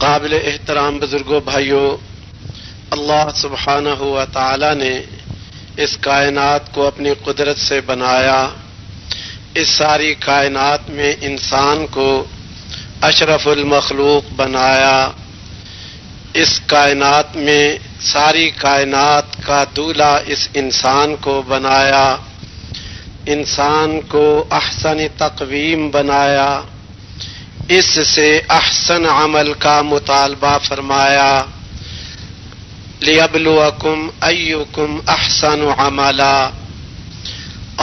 قابل احترام بزرگوں بھائیوں، اللہ سبحانہ و تعالی نے اس کائنات کو اپنی قدرت سے بنایا۔ اس ساری کائنات میں انسان کو اشرف المخلوق بنایا۔ اس کائنات میں ساری کائنات کا دولہا اس انسان کو بنایا۔ انسان کو احسن تقویم بنایا، اس سے احسن عمل کا مطالبہ فرمایا۔ لِيَبْلُوَكُمْ أَيُّكُمْ أَحْسَنُ عَمَلًا،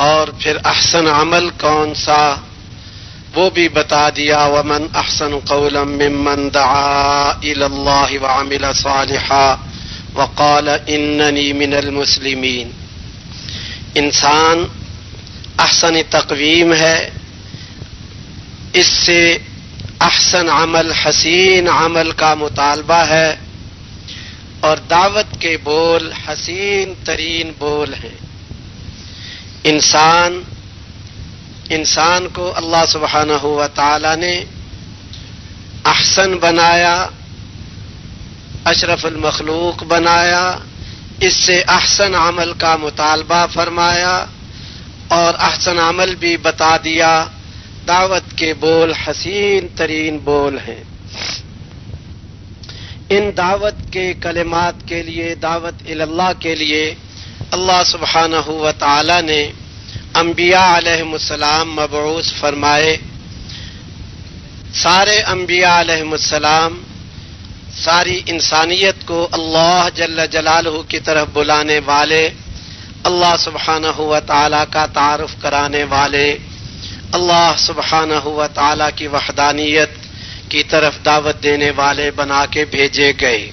اور پھر احسن عمل کون سا وہ بھی بتا دیا۔ وَمَنْ أَحْسَنُ قَوْلًا مِّمَّنْ دَعَا إِلَى اللَّهِ وَعَمِلَ صَالِحًا وَقَالَ إِنَّنِي مِنَ الْمُسْلِمِينَ۔ انسان احسن تقویم ہے، اس سے احسن عمل، حسین عمل کا مطالبہ ہے، اور دعوت کے بول حسین ترین بول ہیں۔ انسان کو اللہ سبحانہ و تعالی نے احسن بنایا، اشرف المخلوق بنایا، اس سے احسن عمل کا مطالبہ فرمایا، اور احسن عمل بھی بتا دیا۔ دعوت کے بول حسین ترین بول ہیں۔ ان دعوت کے کلمات کے لیے، دعوت اللہ کے لیے اللہ سبحانہ و تعالی نے انبیاء علیہم السلام مبعوث فرمائے۔ سارے انبیاء علیہم السلام ساری انسانیت کو اللہ جل جلالہ کی طرف بلانے والے، اللہ سبحانہ و تعالی کا تعارف کرانے والے، اللہ سبحانہ و تعالی کی وحدانیت کی طرف دعوت دینے والے بنا کے بھیجے گئے۔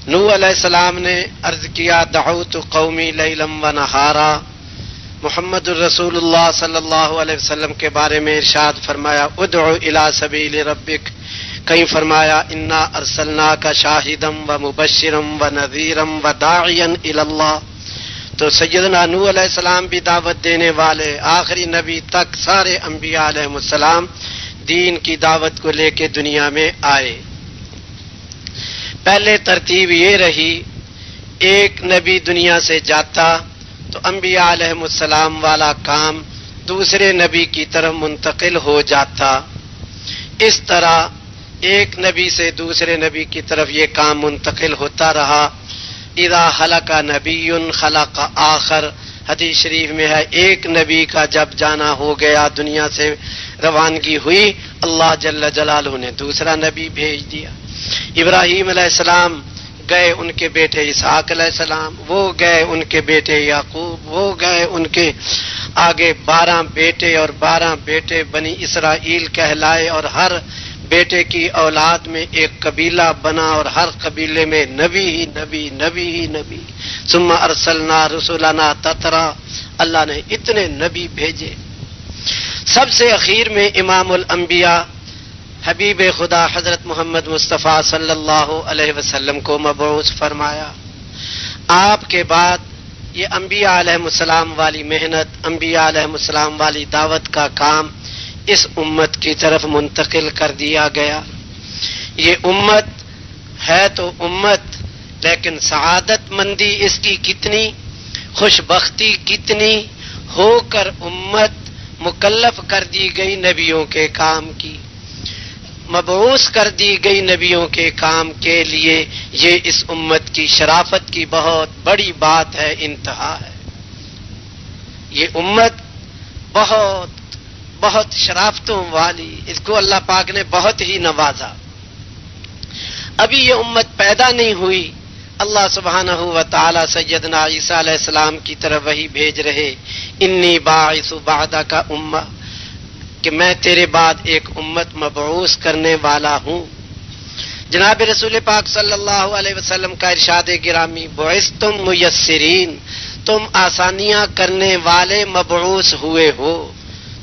نوح علیہ السلام نے عرض کیا، دعوت قومی لیلا و نہارا۔ محمد الرسول اللہ صلی اللہ علیہ وسلم کے بارے میں ارشاد فرمایا، ادع الی سبیل ربک، کہیں فرمایا انا ارسلناک شاہدا و مبشرا و نذیرا و داعیا الی اللہ۔ تو سیدنا نوح علیہ السلام بھی دعوت دینے والے، آخری نبی تک سارے انبیاء علیہ السلام دین کی دعوت کو لے کے دنیا میں آئے۔ پہلے ترتیب یہ رہی، ایک نبی دنیا سے جاتا تو انبیاء علیہ السلام والا کام دوسرے نبی کی طرف منتقل ہو جاتا۔ اس طرح ایک نبی سے دوسرے نبی کی طرف یہ کام منتقل ہوتا رہا۔ اذا خلق نبی خلق آخر، حدیث شریف میں ہے، ایک نبی کا جب جانا ہو گیا، دنیا سے روانگی ہوئی، اللہ جل جلالہ نے دوسرا نبی بھیج دیا۔ ابراہیم علیہ السلام گئے، ان کے بیٹے اسحاق علیہ السلام، وہ گئے ان کے بیٹے یعقوب، وہ گئے ان کے آگے 12 بیٹے، اور 12 بیٹے بنی اسرائیل کہلائے، اور ہر بیٹے کی اولاد میں ایک قبیلہ بنا، اور ہر قبیلے میں نبی ہی نبی، نبی ہی نبی۔ ثم ارسلنا رسولنا تترا، اللہ نے اتنے نبی بھیجے۔ سب سے اخیر میں امام الانبیاء حبیب خدا حضرت محمد مصطفیٰ صلی اللہ علیہ وسلم کو مبعوث فرمایا۔ آپ کے بعد یہ انبیاء علیہ السلام والی محنت، انبیاء علیہ السلام والی دعوت کا کام اس امت کی طرف منتقل کر دیا گیا۔ یہ امت ہے تو امت، لیکن سعادت مندی اس کی کتنی، خوش بختی کتنی، ہو کر امت مکلف کر دی گئی نبیوں کے کام کی، مبعوث کر دی گئی نبیوں کے کام کے لیے۔ یہ اس امت کی شرافت کی بہت بڑی بات ہے، انتہا ہے۔ یہ امت بہت بہت شرافتوں والی، اس کو اللہ پاک نے بہت ہی نوازا۔ ابھی یہ امت پیدا نہیں ہوئی، اللہ سبحانہ و تعالی سیدنا عیسیٰ علیہ السلام کی طرف وہی بھیج رہے، انی باعث بعدک امہ، کہ میں تیرے بعد ایک امت مبعوث کرنے والا ہوں۔ جناب رسول پاک صلی اللہ علیہ وسلم کا ارشاد گرامی، بعثتم میسرین، تم آسانیاں کرنے والے مبعوث ہوئے ہو،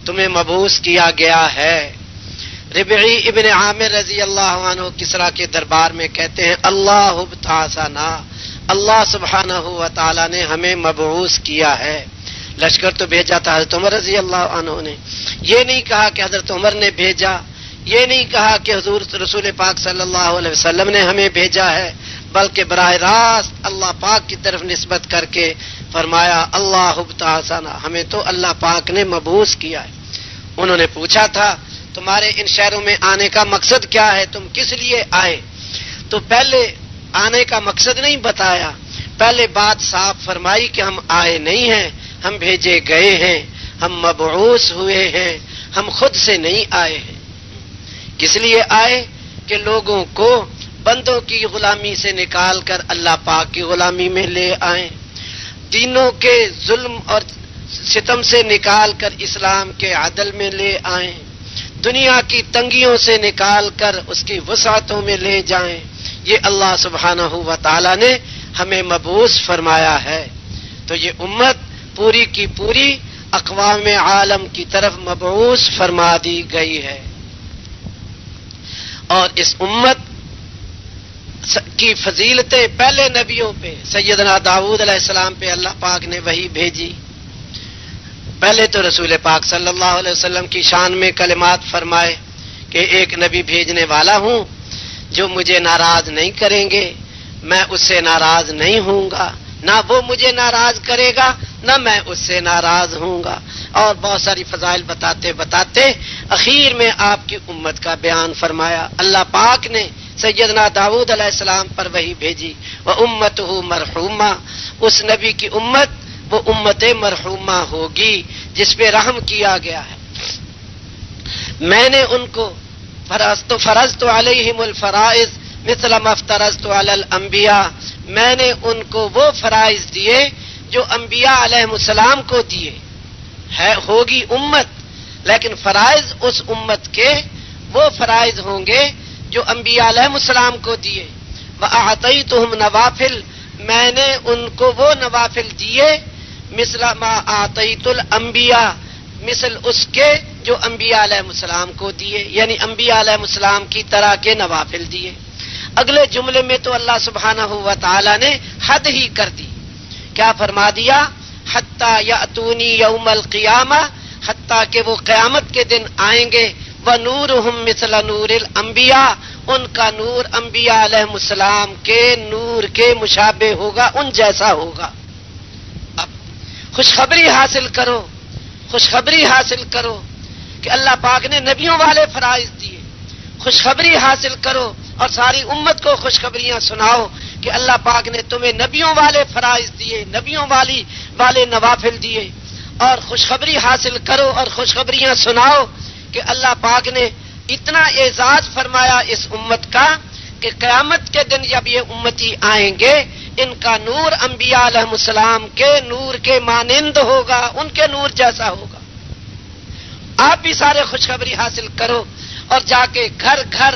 تمہیں مبعوث کیا گیا ہے۔ ربعی ابن عامر رضی اللہ عنہ کسریٰ کے دربار میں کہتے ہیں، اللہ ابتعثنا، اللہ سبحانہ و تعالی نے ہمیں مبعوث کیا ہے۔ لشکر تو بھیجا تھا حضرت عمر رضی اللہ عنہ نے، یہ نہیں کہا کہ حضرت عمر نے بھیجا یہ نہیں کہا کہ حضور رسول پاک صلی اللہ علیہ وسلم نے ہمیں بھیجا ہے، بلکہ براہ راست اللہ پاک کی طرف نسبت کر کے فرمایا اللہ ابتعثنا، ہمیں تو اللہ پاک نے مبعوث کیا ہے۔ انہوں نے پوچھا تھا تمہارے ان شہروں میں آنے کا مقصد کیا ہے، تم کس لیے آئے؟ تو پہلے آنے کا مقصد نہیں بتایا، پہلے بات صاف فرمائی کہ ہم آئے نہیں ہیں، ہم بھیجے گئے ہیں، ہم مبعوث ہوئے ہیں، ہم خود سے نہیں آئے ہیں۔ کس لیے آئے؟ کہ لوگوں کو بندوں کی غلامی سے نکال کر اللہ پاک کی غلامی میں لے آئیں، دینوں کے ظلم اور ستم سے نکال کر اسلام کے عدل میں لے آئیں، دنیا کی تنگیوں سے نکال کر اس کی وسعتوں میں لے جائیں۔ یہ اللہ سبحانہ و تعالی نے ہمیں مبعوث فرمایا ہے۔ تو یہ امت پوری کی پوری اقوام عالم کی طرف مبعوث فرما دی گئی ہے، اور اس امت کی فضیلتیں پہلے نبیوں پہ، سیدنا داؤد علیہ السلام پہ اللہ پاک نے وحی بھیجی۔ پہلے تو رسول پاک صلی اللہ علیہ وسلم کی شان میں کلمات فرمائے کہ ایک نبی بھیجنے والا ہوں جو مجھے ناراض نہیں کریں گے، میں اس سے ناراض نہیں ہوں گا، نہ وہ مجھے ناراض کرے گا نہ میں اس سے ناراض ہوں گا، اور بہت ساری فضائل بتاتے بتاتے اخیر میں آپ کی امت کا بیان فرمایا۔ اللہ پاک نے سیدنا داؤد علیہ السلام پر وحی بھیجی، وَأُمَّتُهُ مَرْحُومَةٌ، اس نبی کی امت وہ امت مرحومہ ہوگی جس پہ رحم کیا گیا ہے۔ میں نے ان کو فرضت علیہم الفرائض مثل ما افترضت علی الانبیاء، میں نے ان کو وہ فرائض دیے جو انبیاء علیہ السلام کو دیے۔ ہوگی امت، لیکن فرائض اس امت کے وہ فرائض ہوں گے جو انبیاء علیہ السلام کو دیے۔ وَأَعْطَيْتُهُمْ نَوَافِلَ، میں نے ان کو وہ نوافل دیے مثل ما آتیت الانبیاء، مثل اس کے جو انبیاء علیہ السلام کو دیے، یعنی انبیاء علیہ السلام کی طرح کے نوافل دیے۔ اگلے جملے میں تو اللہ سبحانہ و تعالی نے حد ہی کر دی، کیا فرما دیا؟ حتی یأتونی یوم القیامہ، حتیٰ کہ وہ قیامت کے دن آئیں گے، وَنُورُهُمْ مِثْلَ نُورِ الْأَنْبِيَاءِ، ان کا نور انبیاء علیہ السلام کے نور کے مشابہ ہوگا، ان جیسا ہوگا۔ اب خوشخبری حاصل کرو، خوشخبری حاصل کرو کہ اللہ پاک نے نبیوں والے فرائض دیے، خوشخبری حاصل کرو اور ساری امت کو خوشخبریاں سناؤ کہ اللہ پاک نے تمہیں نبیوں والے فرائض دیے، نبیوں والے نوافل دیے، اور خوشخبری حاصل کرو اور خوشخبریاں سناؤ کہ اللہ پاک نے اتنا اعزاز فرمایا اس امت کا کہ قیامت کے دن جب یہ امتی آئیں گے ان کا نور انبیاء علیہ السلام کے نور کے مانند ہوگا، ان کے نور جیسا ہوگا۔ آپ بھی سارے خوشخبری حاصل کرو اور جا کے گھر گھر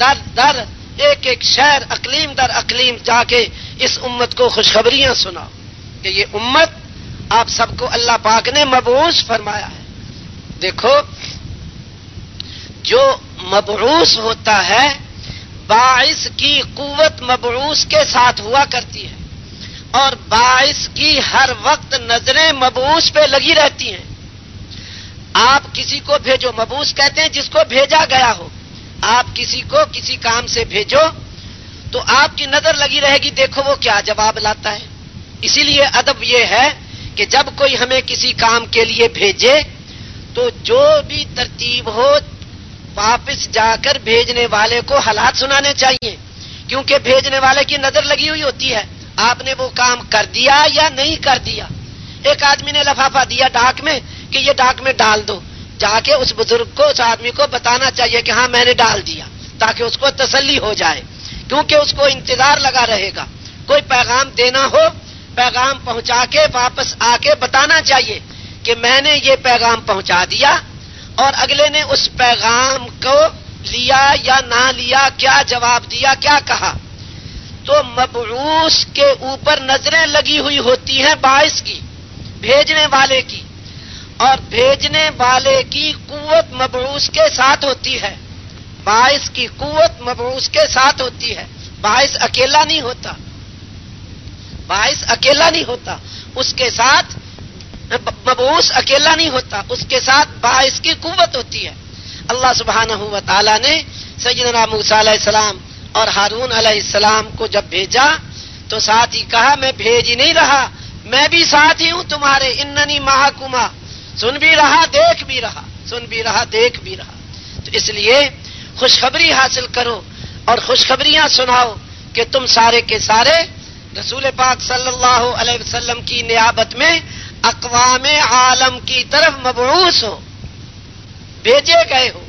در در ایک ایک شہر اقلیم در اقلیم جا کے اس امت کو خوشخبریاں سناؤ کہ یہ امت آپ سب کو اللہ پاک نے مبعوث فرمایا ہے۔ دیکھو جو مبعوث ہوتا ہے باعث کی قوت مبعوث کے ساتھ ہوا کرتی ہے، اور باعث کی ہر وقت نظریں مبعوث پہ لگی رہتی ہیں۔ آپ کسی کو بھیجو، مبعوث کہتے ہیں جس کو بھیجا گیا ہو، آپ کسی کو کسی کام سے بھیجو تو آپ کی نظر لگی رہے گی، دیکھو وہ کیا جواب لاتا ہے۔ اسی لیے ادب یہ ہے کہ جب کوئی ہمیں کسی کام کے لیے بھیجے تو جو بھی ترتیب ہو واپس جا کر بھیجنے والے کو حالات سنانے چاہیے، کیونکہ بھیجنے والے کی نظر لگی ہوئی ہوتی ہے آپ نے وہ کام کر دیا یا نہیں کر دیا۔ ایک آدمی نے لفافہ دیا ڈاک میں کہ یہ ڈاک میں ڈال دو، جا کے اس بزرگ کو، اس آدمی کو بتانا چاہیے کہ ہاں میں نے ڈال دیا، تاکہ اس کو تسلی ہو جائے، کیونکہ اس کو انتظار لگا رہے گا۔ کوئی پیغام دینا ہو، پیغام پہنچا کے واپس آ کے بتانا چاہیے کہ میں نے یہ پیغام پہنچا دیا، اور اگلے نے اس پیغام کو لیا یا نہ لیا، کیا جواب دیا، کیا کہا۔ تو مبعوث کے اوپر نظریں لگی ہوئی ہوتی ہیں باعث کی، بھیجنے والے کی، اور بھیجنے والے کی قوت مبعوث کے ساتھ ہوتی ہے، باعث کی قوت مبعوث کے ساتھ ہوتی ہے، باعث اکیلا نہیں ہوتا، باعث اکیلا نہیں ہوتا، اس کے ساتھ مبعوث اکیلا نہیں ہوتا، اس کے ساتھ باعث کی قوت ہوتی ہے۔ اللہ سبحانہ و تعالی نے سیدنا موسیٰ علیہ السلام اور ہارون علیہ السلام کو جب بھیجا تو ساتھ ہی کہا میں بھیج ہی نہیں رہا، میں بھی ساتھ ہی ہوں تمہارے، اننی معکما، سن بھی رہا دیکھ بھی رہا، سن بھی رہا دیکھ بھی رہا۔ تو اس لیے خوشخبری حاصل کرو اور خوشخبریاں سناؤ کہ تم سارے کے سارے رسول پاک صلی اللہ علیہ وسلم کی نیابت میں اقوام عالم کی طرف مبعوث ہو، بھیجے گئے ہو۔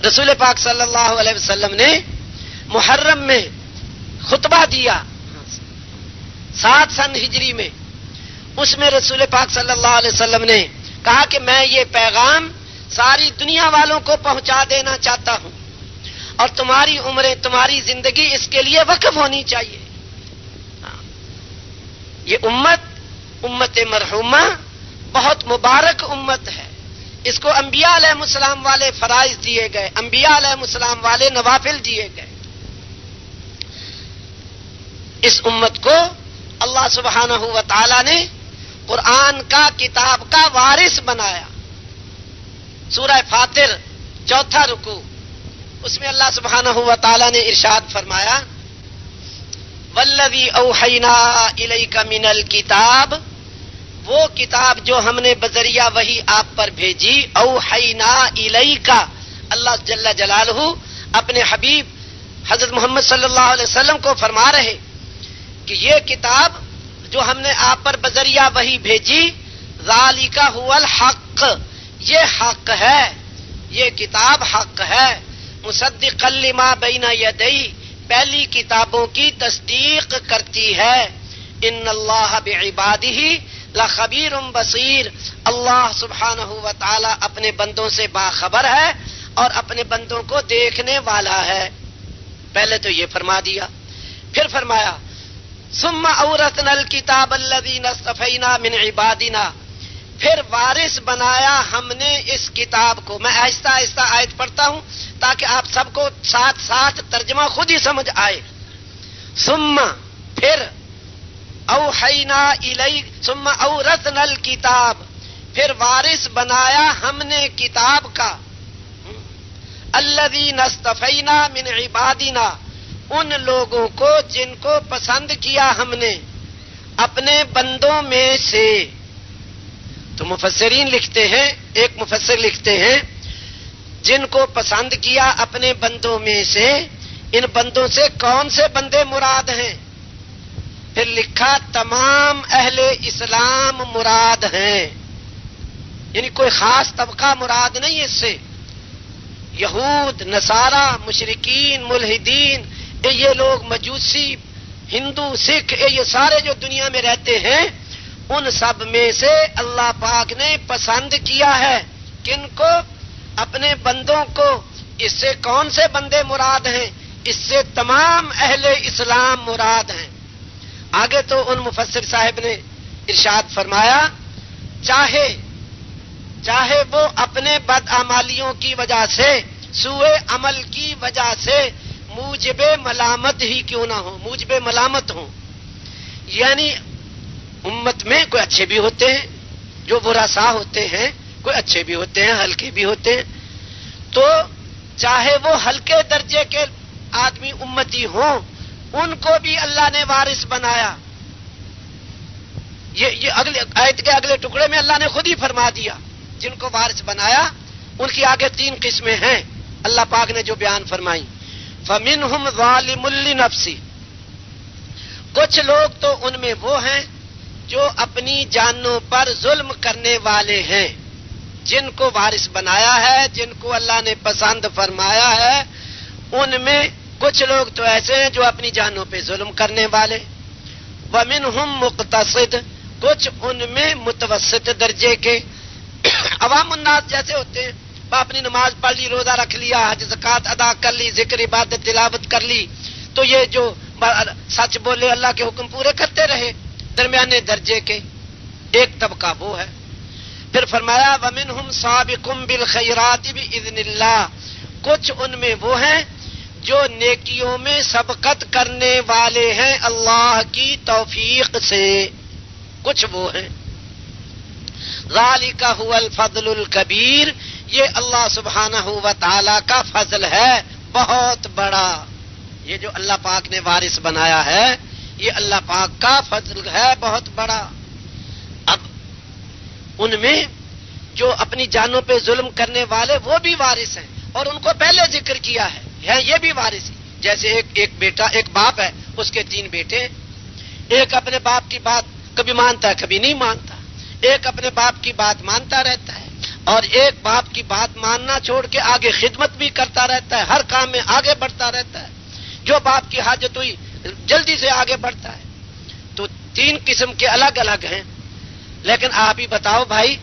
رسول پاک صلی اللہ علیہ وسلم نے محرم میں خطبہ دیا 7 سن ہجری میں، اس میں رسول پاک صلی اللہ علیہ وسلم نے کہا کہ میں یہ پیغام ساری دنیا والوں کو پہنچا دینا چاہتا ہوں اور تمہاری عمریں، تمہاری زندگی اس کے لیے وقف ہونی چاہیے۔ یہ امت مرحومہ بہت مبارک امت ہے، اس کو انبیاء علیہ السلام والے فرائض دیے گئے، انبیاء علیہ السلام والے نوافل دیے گئے۔ اس امت کو اللہ سبحانہ و تعالی نے قرآن کا کتاب کا وارث بنایا۔ سورہ فاطر 4 رکوع، اس میں اللہ سبحانہ و تعالی نے ارشاد فرمایا والذی اوحینا الیک من الکتاب، وہ کتاب جو ہم نے بذریعہ وحی آپ پر بھیجی، اوحینا الیک، اللہ جل جلالہ اپنے حبیب حضرت محمد صلی اللہ علیہ وسلم کو فرما رہے کہ یہ کتاب جو ہم نے آپ پر بذریعہ وحی بھیجی، ذالک هو الحق، یہ حق ہے، یہ کتاب حق ہے، مصدقا لما بین یدی، پہلی کتابوں کی تصدیق کرتی ہے، ان اللہ بعبادہ لخبیر بصیر، اللہ سبحانہ و تعالی اپنے بندوں سے باخبر ہے اور اپنے بندوں کو دیکھنے والا ہے۔ پہلے تو یہ فرما دیا، پھر فرمایا ثم اورثنا الکتاب الذین اصطفینا من عبادنا، پھر وارث بنایا ہم نے اس کتاب کو۔ میں آہستہ آہستہ آیت پڑھتا ہوں تاکہ آپ سب کو ساتھ ساتھ ترجمہ خود ہی سمجھ آئے۔ ثم، پھر، اوحینا الیک، ثم اورثنا الکتاب، پھر وارث بنایا ہم نے کتاب کا، الذین اصطفینا من عبادنا، ان لوگوں کو جن کو پسند کیا ہم نے اپنے بندوں میں سے۔ تو مفسرین لکھتے ہیں، ایک مفسر لکھتے ہیں جن کو پسند کیا اپنے بندوں میں سے، ان بندوں سے کون سے بندے مراد ہیں؟ پھر لکھا تمام اہل اسلام مراد ہیں، یعنی کوئی خاص طبقہ مراد نہیں اس سے۔ یہود، نصارہ، مشرکین، ملحدین، یہ لوگ مجوسی، ہندو، سکھ، یہ سارے جو دنیا میں رہتے ہیں، ان سب میں سے اللہ پاک نے پسند کیا ہے کن کو؟ اپنے بندوں کو۔ اس سے کون سے بندے مراد ہیں؟ اس سے تمام اہل اسلام مراد ہیں۔ آگے تو ان مفسر صاحب نے ارشاد فرمایا چاہے وہ اپنے بدعمالیوں کی وجہ سے، سوء عمل کی وجہ سے موجب ملامت ہی کیوں نہ ہو، موجب ملامت ہوں، یعنی امت میں کوئی اچھے بھی ہوتے ہیں جو براسا ہوتے ہیں، کوئی اچھے بھی ہوتے ہیں، ہلکے بھی ہوتے ہیں، تو چاہے وہ ہلکے درجے کے آدمی امتی ہوں، ان کو بھی اللہ نے وارث بنایا۔ یہ اگلے آیت کے اگلے ٹکڑے میں اللہ نے خود ہی فرما دیا جن کو وارث بنایا۔ ان کی آگے 3 قسمیں ہیں اللہ پاک نے جو بیان فرمائی۔ فَمِنْهُمْ ظَالِمٌ لِنَفْسِهِ، کچھ لوگ تو ان میں وہ ہیں جو اپنی جانوں پر ظلم کرنے والے ہیں، جن کو وارث بنایا ہے، جن کو اللہ نے پسند فرمایا ہے، ان میں کچھ لوگ تو ایسے ہیں جو اپنی جانوں پہ ظلم کرنے والے۔ وَمِنْهُمْ مُقْتَصِدٌ، کچھ ان میں متوسط درجے کے، عوام الناس جیسے ہوتے ہیں، اپنی نماز پڑھ لی، روزہ رکھ لیا، حج زکوٰۃ ادا کر لی، ذکر عبادت تلاوت کر لی، تو یہ جو سچ بولے، اللہ کے حکم پورے کرتے رہے، درمیانے درجے کے ایک طبقہ وہ ہے۔ پھر فرمایا وَمِنْهُمْ سَابِقٌ بِالْخَيْرَاتِ بِإِذْنِ اللَّهِ، کچھ ان میں وہ ہیں جو نیکیوں میں سبقت کرنے والے ہیں اللہ کی توفیق سے، کچھ وہ ہیں۔ ذَلِكَ هُوَ الْفَضْلُ الْكَبِيرُ، یہ اللہ سبحانہ و تعالی کا فضل ہے بہت بڑا. یہ جو اللہ پاک نے وارث بنایا ہے یہ اللہ پاک کا فضل ہے بہت بڑا. اب ان میں جو اپنی جانوں پہ ظلم کرنے والے وہ بھی وارث ہیں اور ان کو پہلے ذکر کیا ہے یہ بھی وارث ہیں. جیسے ایک باپ ہے, اس کے 3 بیٹے, ایک اپنے باپ کی بات کبھی مانتا ہے کبھی نہیں مانتا, ایک اپنے باپ کی بات مانتا رہتا ہے اور ایک باپ کی بات ماننا چھوڑ کے آگے خدمت بھی کرتا رہتا ہے, ہر کام میں آگے بڑھتا رہتا ہے, جو باپ کی حاجت ہوئی جلدی سے آگے بڑھتا ہے. تو 3 قسم کے الگ الگ ہیں. لیکن آپ ہی بتاؤ بھائی,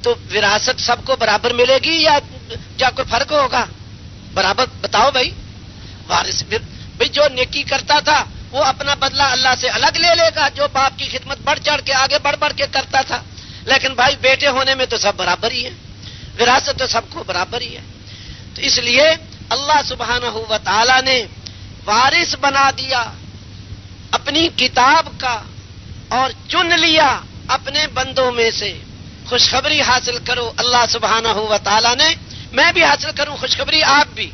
تو وراثت سب کو برابر ملے گی یا کوئی فرق ہوگا؟ برابر بتاؤ بھائی. وارث بھائی جو نیکی کرتا تھا وہ اپنا بدلہ اللہ سے الگ لے لے گا, جو باپ کی خدمت بڑھ چڑھ کے آگے بڑھ بڑھ کے کرتا تھا. لیکن بھائی بیٹے ہونے میں تو سب برابر ہی ہیں, وراثت تو سب کو برابر ہی ہے. تو اس لیے اللہ سبحانہ و تعالی نے وارث بنا دیا اپنی کتاب کا اور چن لیا اپنے بندوں میں سے. خوشخبری حاصل کرو اللہ سبحانہ و تعالی نے, میں بھی حاصل کروں خوشخبری, آپ بھی.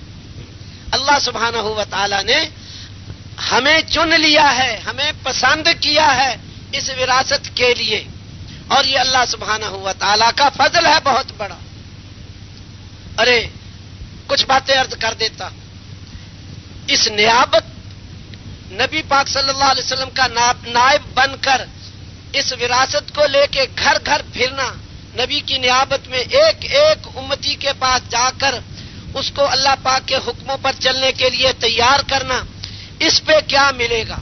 اللہ سبحانہ و تعالی نے ہمیں چن لیا ہے, ہمیں پسند کیا ہے اس وراثت کے لیے, اور یہ اللہ سبحانہ و تعالی کا فضل ہے بہت بڑا. ارے کچھ باتیں عرض کر دیتا. اس نیابت نبی پاک صلی اللہ علیہ وسلم کا نائب بن کر اس وراثت کو لے کے گھر گھر پھرنا, نبی کی نیابت میں ایک ایک امتی کے پاس جا کر اس کو اللہ پاک کے حکموں پر چلنے کے لیے تیار کرنا, اس پہ کیا ملے گا؟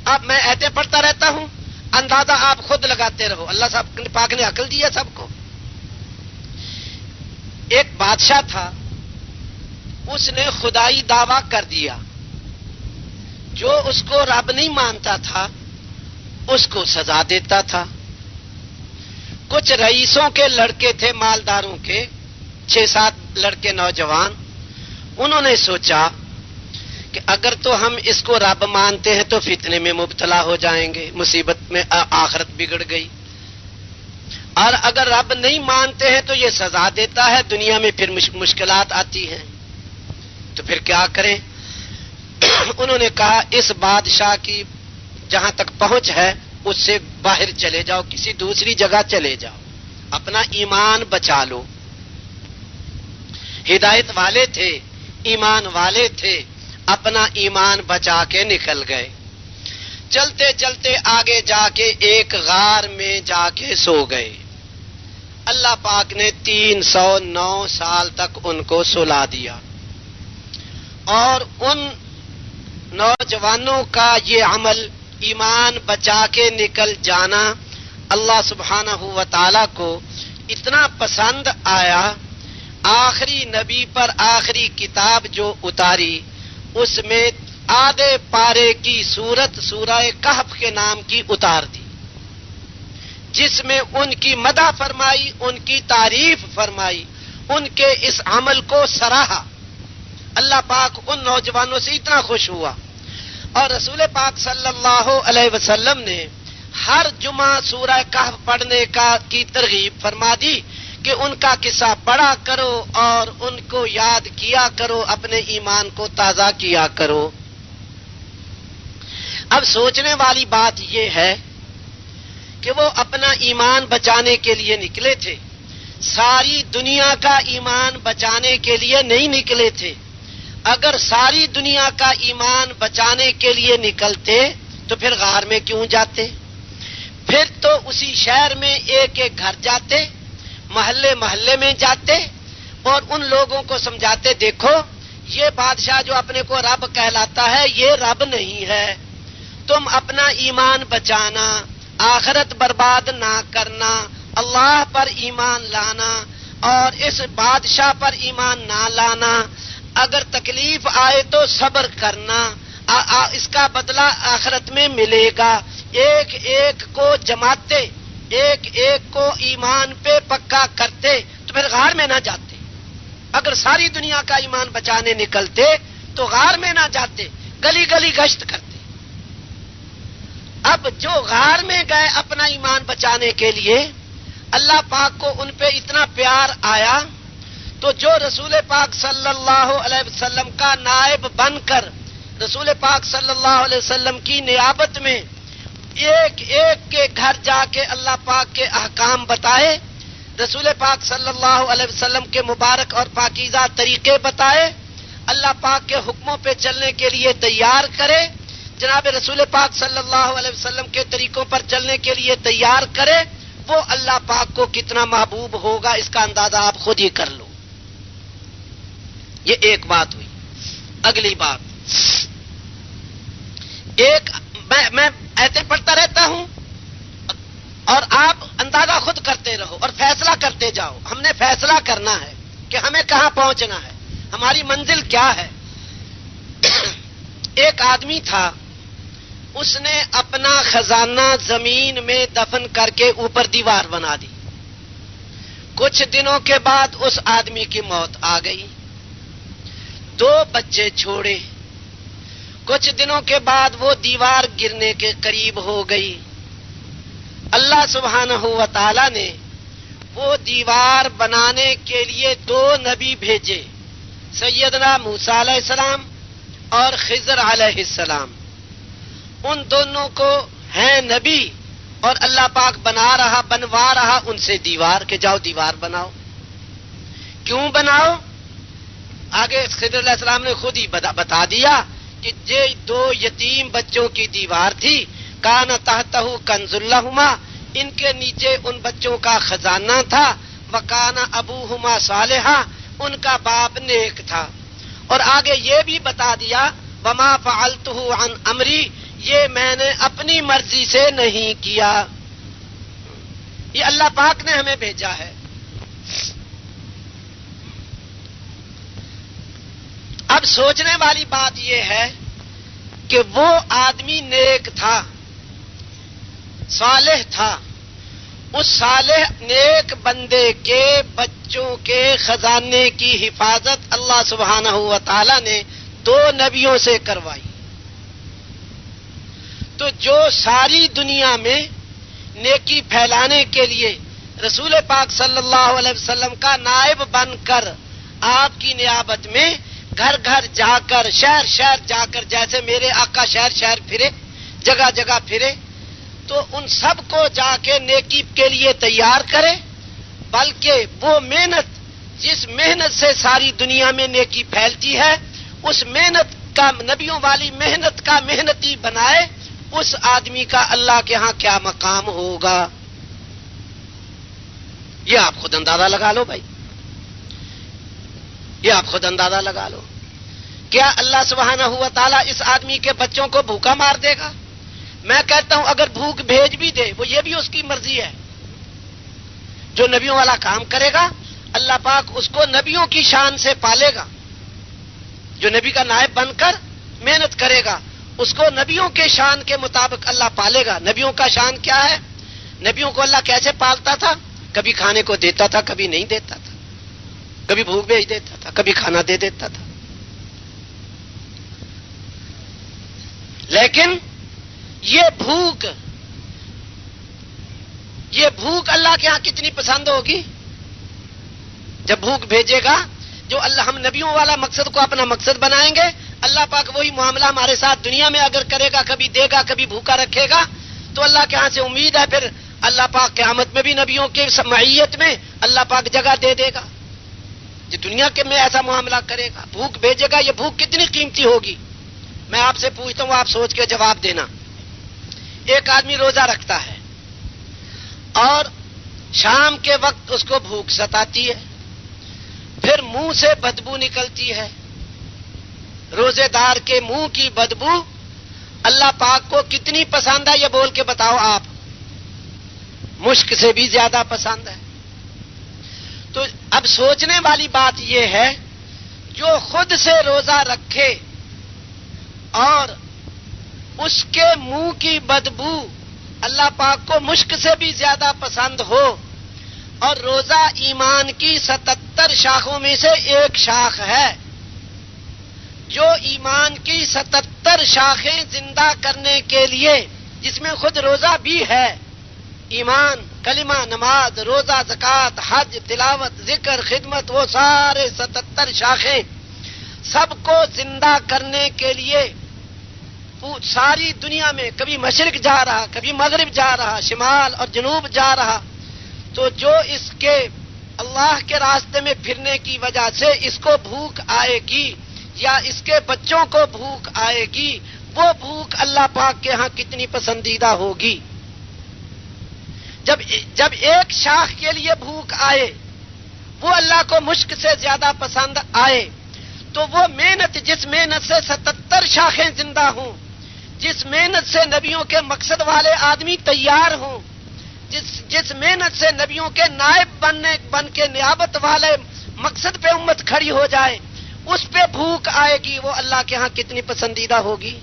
اب میں ایتے پڑھتا رہتا ہوں, اندازہ آپ خود لگاتے رہو. اللہ صاحب پاک نے عقل دی ہے سب کو. ایک بادشاہ تھا, اس نے خدائی دعویٰ کر دیا, جو اس کو رب نہیں مانتا تھا اس کو سزا دیتا تھا. کچھ رئیسوں کے لڑکے تھے, مالداروں کے 6-7 لڑکے نوجوان, انہوں نے سوچا کہ اگر تو ہم اس کو رب مانتے ہیں تو فتنے میں مبتلا ہو جائیں گے, مصیبت میں آخرت بگڑ گئی, اور اگر رب نہیں مانتے ہیں تو یہ سزا دیتا ہے, دنیا میں پھر مشکلات آتی ہیں, تو پھر کیا کریں؟ انہوں نے کہا اس بادشاہ کی جہاں تک پہنچ ہے اس سے باہر چلے جاؤ, کسی دوسری جگہ چلے جاؤ, اپنا ایمان بچا لو. ہدایت والے تھے, ایمان والے تھے, اپنا ایمان بچا کے نکل گئے. چلتے چلتے آگے جا کے ایک غار میں جا کے سو گئے. اللہ پاک نے 309 سال تک ان کو سلا دیا, اور ان نوجوانوں کا یہ عمل ایمان بچا کے نکل جانا اللہ سبحانہ و تعالی کو اتنا پسند آیا. آخری نبی پر آخری کتاب جو اتاری اس میں آدھے پارے کی سورت سورہ کہف کے نام کی اتار دی, جس میں ان کی مدح فرمائی, ان کی تعریف فرمائی, ان کے اس عمل کو سراہا. اللہ پاک ان نوجوانوں سے اتنا خوش ہوا, اور رسول پاک صلی اللہ علیہ وسلم نے ہر جمعہ سورہ کہف پڑھنے کی ترغیب فرما دی کہ ان کا قصہ پڑھا کرو اور ان کو یاد کیا کرو, اپنے ایمان کو تازہ کیا کرو. اب سوچنے والی بات یہ ہے کہ وہ اپنا ایمان بچانے کے لیے نکلے تھے, ساری دنیا کا ایمان بچانے کے لیے نہیں نکلے تھے. اگر ساری دنیا کا ایمان بچانے کے لیے نکلتے تو پھر غار میں کیوں جاتے؟ پھر تو اسی شہر میں ایک ایک گھر جاتے, محلے محلے میں جاتے, اور ان لوگوں کو سمجھاتے دیکھو یہ بادشاہ جو اپنے کو رب کہلاتا ہے یہ رب نہیں ہے, تم اپنا ایمان بچانا, آخرت برباد نہ کرنا, اللہ پر ایمان لانا اور اس بادشاہ پر ایمان نہ لانا. اگر تکلیف آئے تو صبر کرنا, اس کا بدلہ آخرت میں ملے گا. ایک ایک کو جماتے, ایک ایک کو ایمان پہ پکا کرتے تو پھر غار میں نہ جاتے. اگر ساری دنیا کا ایمان بچانے نکلتے تو غار میں نہ جاتے, گلی گلی گشت کرتے. اب جو غار میں گئے اپنا ایمان بچانے کے لیے, اللہ پاک کو ان پہ اتنا پیار آیا تو جو رسول پاک صلی اللہ علیہ وسلم کا نائب بن کر رسول پاک صلی اللہ علیہ وسلم کی نیابت میں ایک ایک کے گھر جا کے اللہ پاک کے احکام بتائے، رسول پاک صلی اللہ علیہ وسلم کے مبارک اور پاکیزہ طریقے بتائے، اللہ پاک کے حکموں پہ چلنے کے لیے تیار کرے، جناب رسول پاک صلی اللہ علیہ وسلم کے طریقوں پر چلنے کے لیے تیار کرے، وہ اللہ پاک کو کتنا محبوب ہوگا اس کا اندازہ آپ خود ہی کر لو۔ یہ ایک بات ہوئی۔ اگلی بات، میں ایسے پڑھتا رہتا ہوں اور آپ اندازہ خود کرتے رہو اور فیصلہ کرتے جاؤ۔ ہم نے فیصلہ کرنا ہے کہ ہمیں کہاں پہنچنا ہے، ہماری منزل کیا ہے۔ ایک آدمی تھا، اس نے اپنا خزانہ زمین میں دفن کر کے اوپر دیوار بنا دی۔ کچھ دنوں کے بعد اس آدمی کی موت آ گئی، 2 بچے چھوڑے۔ کچھ دنوں کے بعد وہ دیوار گرنے کے قریب ہو گئی۔ اللہ سبحانہ و تعالی نے وہ دیوار بنانے کے لیے 2 نبی بھیجے، سیدنا موسیٰ علیہ السلام اور خضر علیہ السلام۔ ان دونوں کو ہیں نبی اور اللہ پاک بنوا رہا ان سے دیوار کہ جاؤ دیوار بناؤ۔ کیوں بناؤ؟ آگے خضر علیہ السلام نے خود ہی بتا دیا کہ یہ 2 یتیم بچوں کی دیوار تھی، کان تحتہ کنز لہما، ان کے نیچے ان بچوں کا خزانہ تھا، وکان ابوہما صالحا، ان کا باپ نیک تھا۔ اور آگے یہ بھی بتا دیا وما فعلتہ عن امری، یہ میں نے اپنی مرضی سے نہیں کیا، یہ اللہ پاک نے ہمیں بھیجا ہے۔ اب سوچنے والی بات یہ ہے کہ وہ آدمی نیک تھا، صالح تھا، اس صالح نیک بندے کے بچوں کے خزانے کی حفاظت اللہ سبحانہ و تعالی نے 2 نبیوں سے کروائی۔ تو جو ساری دنیا میں نیکی پھیلانے کے لیے رسول پاک صلی اللہ علیہ وسلم کا نائب بن کر آپ کی نیابت میں گھر گھر جا کر شہر شہر جا کر، جیسے میرے آقا شہر شہر پھرے، جگہ جگہ پھرے، تو ان سب کو جا کے نیکی کے لیے تیار کرے، بلکہ وہ محنت جس محنت سے ساری دنیا میں نیکی پھیلتی ہے، اس محنت کا، نبیوں والی محنت کا محنتی بنائے، اس آدمی کا اللہ کے ہاں کیا مقام ہوگا، یہ آپ خود اندازہ لگا لو بھائی، یہ آپ خود اندازہ لگا لو۔ کیا اللہ سبحانہ ہوا تعالیٰ اس آدمی کے بچوں کو بھوکا مار دے گا؟ میں کہتا ہوں اگر بھوک بھیج بھی دے، وہ یہ بھی اس کی مرضی ہے۔ جو نبیوں والا کام کرے گا اللہ پاک اس کو نبیوں کی شان سے پالے گا۔ جو نبی کا نائب بن کر محنت کرے گا اس کو نبیوں کے شان کے مطابق اللہ پالے گا۔ نبیوں کا شان کیا ہے؟ نبیوں کو اللہ کیسے پالتا تھا؟ کبھی کھانے کو دیتا تھا، کبھی نہیں دیتا تھا، کبھی بھوک بھیج دیتا تھا، کبھی کھانا دے دیتا تھا۔ لیکن یہ بھوک اللہ کے ہاں کتنی پسند ہوگی؟ جب بھوک بھیجے گا، جو اللہ، ہم نبیوں والا مقصد کو اپنا مقصد بنائیں گے، اللہ پاک وہی معاملہ ہمارے ساتھ دنیا میں اگر کرے گا، کبھی دے گا کبھی بھوکا رکھے گا، تو اللہ کے ہاں سے امید ہے پھر اللہ پاک قیامت میں بھی نبیوں کے معیت میں اللہ پاک جگہ دے دے گا۔ جو دنیا کے میں ایسا معاملہ کرے گا، بھوک بھیجے گا، یہ بھوک کتنی قیمتی ہوگی؟ میں آپ سے پوچھتا ہوں، آپ سوچ کے جواب دینا۔ ایک آدمی روزہ رکھتا ہے اور شام کے وقت اس کو بھوک ستاتی ہے، پھر منہ سے بدبو نکلتی ہے۔ روزے دار کے منہ کی بدبو اللہ پاک کو کتنی پسند ہے، یہ بول کے بتاؤ آپ؟ مشک سے بھی زیادہ پسند ہے۔ تو اب سوچنے والی بات یہ ہے، جو خود سے روزہ رکھے اور اس کے منہ کی بدبو اللہ پاک کو مشک سے بھی زیادہ پسند ہو، اور روزہ ایمان کی 77 شاخوں میں سے ایک شاخ ہے، جو ایمان کی 77 شاخیں زندہ کرنے کے لیے، جس میں خود روزہ بھی ہے، ایمان کلمہ، نماز، روزہ، زکوٰۃ، حج، تلاوت، ذکر، خدمت، وہ سارے 77 شاخیں سب کو زندہ کرنے کے لیے ساری دنیا میں کبھی مشرق جا رہا، کبھی مغرب جا رہا، شمال اور جنوب جا رہا، تو جو اس کے اللہ کے راستے میں پھرنے کی وجہ سے اس کو بھوک آئے گی یا اس کے بچوں کو بھوک آئے گی، وہ بھوک اللہ پاک کے ہاں کتنی پسندیدہ ہوگی۔ جب ایک شاخ کے لیے بھوک آئے وہ اللہ کو مشک سے زیادہ پسند آئے، تو وہ محنت، جس محنت سے 77 شاخیں زندہ ہوں، جس محنت سے نبیوں کے مقصد والے آدمی تیار ہوں، جس محنت سے نبیوں کے نائب بن کے نیابت والے مقصد پہ امت کھڑی ہو جائے، اس پہ بھوک آئے گی، وہ اللہ کے ہاں کتنی پسندیدہ ہوگی۔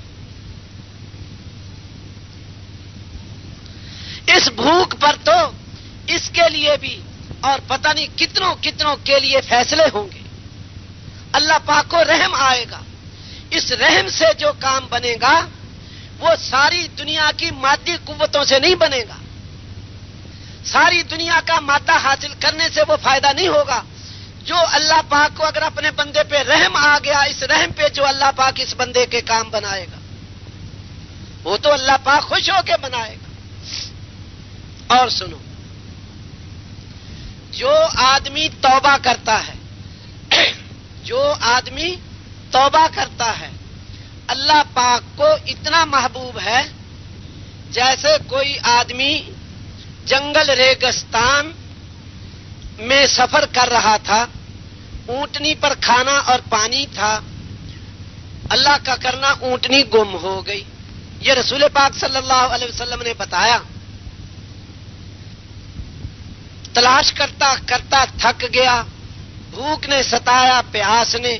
اس بھوک پر تو اس کے لیے بھی اور پتہ نہیں کتنوں کے لیے فیصلے ہوں گے۔ اللہ پاک کو رحم آئے گا، اس رحم سے جو کام بنے گا وہ ساری دنیا کی مادی قوتوں سے نہیں بنے گا، ساری دنیا کا مادہ حاصل کرنے سے وہ فائدہ نہیں ہوگا۔ جو اللہ پاک کو اگر اپنے بندے پہ رحم آ گیا، اس رحم پہ جو اللہ پاک اس بندے کے کام بنائے گا وہ تو اللہ پاک خوش ہو کے بنائے گا۔ اور سنو، جو آدمی توبہ کرتا ہے، جو آدمی توبہ کرتا ہے، اللہ پاک کو اتنا محبوب ہے جیسے کوئی آدمی جنگل ریگستان میں سفر کر رہا تھا، اونٹنی پر کھانا اور پانی تھا، اللہ کا کرنا اونٹنی گم ہو گئی۔ یہ رسول پاک صلی اللہ علیہ وسلم نے بتایا۔ تلاش کرتا کرتا تھک گیا، بھوک نے ستایا، پیاس نے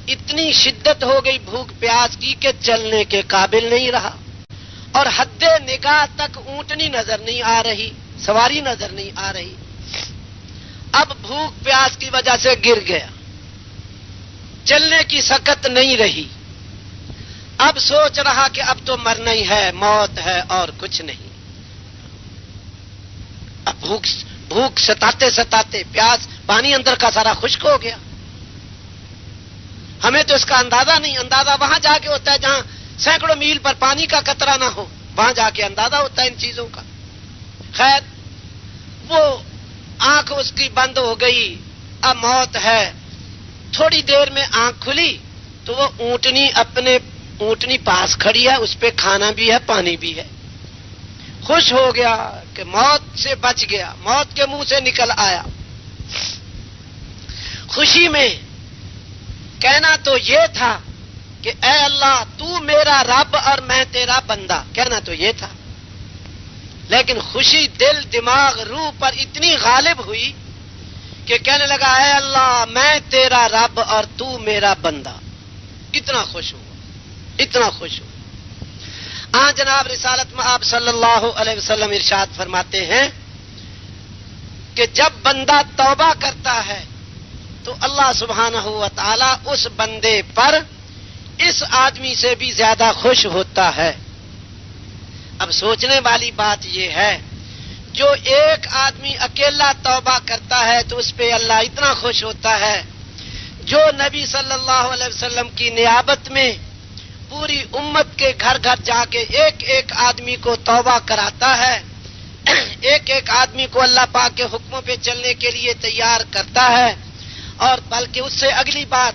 اتنی شدت ہو گئی بھوک پیاس کی کہ چلنے کے قابل نہیں رہا، اور حد نگاہ تک اونٹنی نظر نہیں آ رہی، سواری نظر نہیں آ رہی۔ اب بھوک پیاس کی وجہ سے گر گیا، چلنے کی سکت نہیں رہی، اب سوچ رہا کہ اب تو مرنا ہی ہے، موت ہے اور کچھ نہیں۔ اب بھوک ستاتے ستاتے پیاس، پانی اندر کا سارا خشک ہو گیا۔ ہمیں تو اس کا اندازہ نہیں، اندازہ وہاں جا کے ہوتا ہے جہاں سینکڑوں میل پر پانی کا قطرہ نہ ہو، وہاں جا کے اندازہ ہوتا ہے ان چیزوں کا۔ خیر، وہ آنکھ اس کی بند ہو گئی، اب موت ہے۔ تھوڑی دیر میں آنکھ کھلی تو وہ اونٹنی پاس کھڑی ہے، اس پہ کھانا بھی ہے، پانی بھی ہے۔ خوش ہو گیا کہ موت سے بچ گیا، موت کے منہ سے نکل آیا۔ خوشی میں کہنا تو یہ تھا کہ اے اللہ تو میرا رب اور میں تیرا بندہ، کہنا تو یہ تھا، لیکن خوشی دل، دماغ، روح پر اتنی غالب ہوئی کہ کہنے لگا اے اللہ میں تیرا رب اور تو میرا بندہ۔ اتنا خوش ہوا، اتنا خوش ہوا۔ ہاں جناب رسالت میں آپ صلی اللہ علیہ وسلم ارشاد فرماتے ہیں کہ جب بندہ توبہ کرتا ہے تو اللہ سبحانہ و تعالی اس بندے پر اس آدمی سے بھی زیادہ خوش ہوتا ہے۔ اب سوچنے والی بات یہ ہے، جو ایک آدمی اکیلا توبہ کرتا ہے تو اس پہ اللہ اتنا خوش ہوتا ہے، جو نبی صلی اللہ علیہ وسلم کی نیابت میں پوری امت کے گھر گھر جا کے ایک ایک آدمی کو توبہ کراتا ہے، ایک ایک آدمی کو اللہ پاک کے حکموں پہ چلنے کے لیے تیار کرتا ہے، اور بلکہ اس سے اگلی بات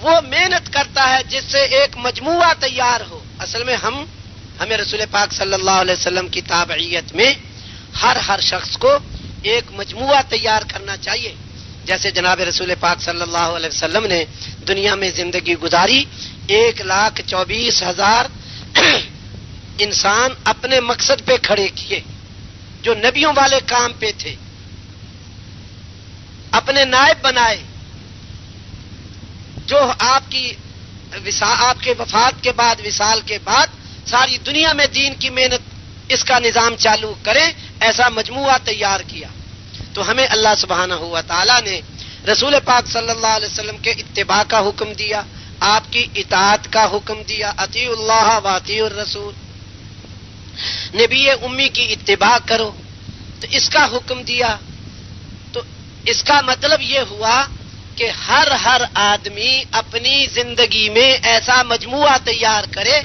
وہ محنت کرتا ہے جس سے ایک مجموعہ تیار ہو۔ اصل میں ہمیں رسول پاک صلی اللہ علیہ وسلم کی تابعیت میں ہر شخص کو ایک مجموعہ تیار کرنا چاہیے۔ جیسے جناب رسول پاک صلی اللہ علیہ وسلم نے دنیا میں زندگی گزاری، 1,24,000 انسان اپنے مقصد پہ کھڑے کیے جو نبیوں والے کام پہ تھے، اپنے نائب بنائے، جو آپ کے وفات کے بعد، وصال کے بعد ساری دنیا میں دین کی محنت اس کا نظام چالو کریں، ایسا مجموعہ تیار کیا۔ تو ہمیں اللہ سبحانہ و تعالی نے رسول پاک صلی اللہ علیہ وسلم کے اتباع کا حکم دیا، آپ کی اطاعت کا حکم دیا، اطیعوا اللہ و اطیعوا الرسول۔ نبی امی کی اتباع کرو، تو اس کا حکم دیا۔ تو اس کا مطلب یہ ہوا کہ ہر آدمی اپنی زندگی میں ایسا مجموعہ تیار کرے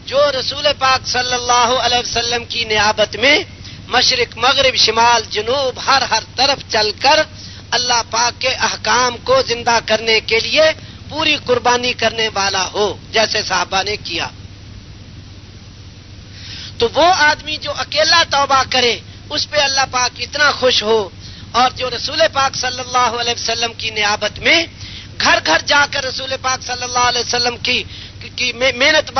جو رسول پاک صلی اللہ علیہ وسلم کی نیابت میں مشرق مغرب شمال جنوب ہر طرف چل کر اللہ پاک کے احکام کو زندہ کرنے کے لیے پوری قربانی کرنے والا ہو، جیسے صحابہ نے کیا۔ تو وہ آدمی جو اکیلا توبہ کرے اس پہ اللہ پاک اتنا خوش ہو، اور جو رسول پاک صلی اللہ علیہ وسلم کی نیابت میں گھر گھر جا کر رسول پاک صلی اللہ علیہ وسلم کی محنت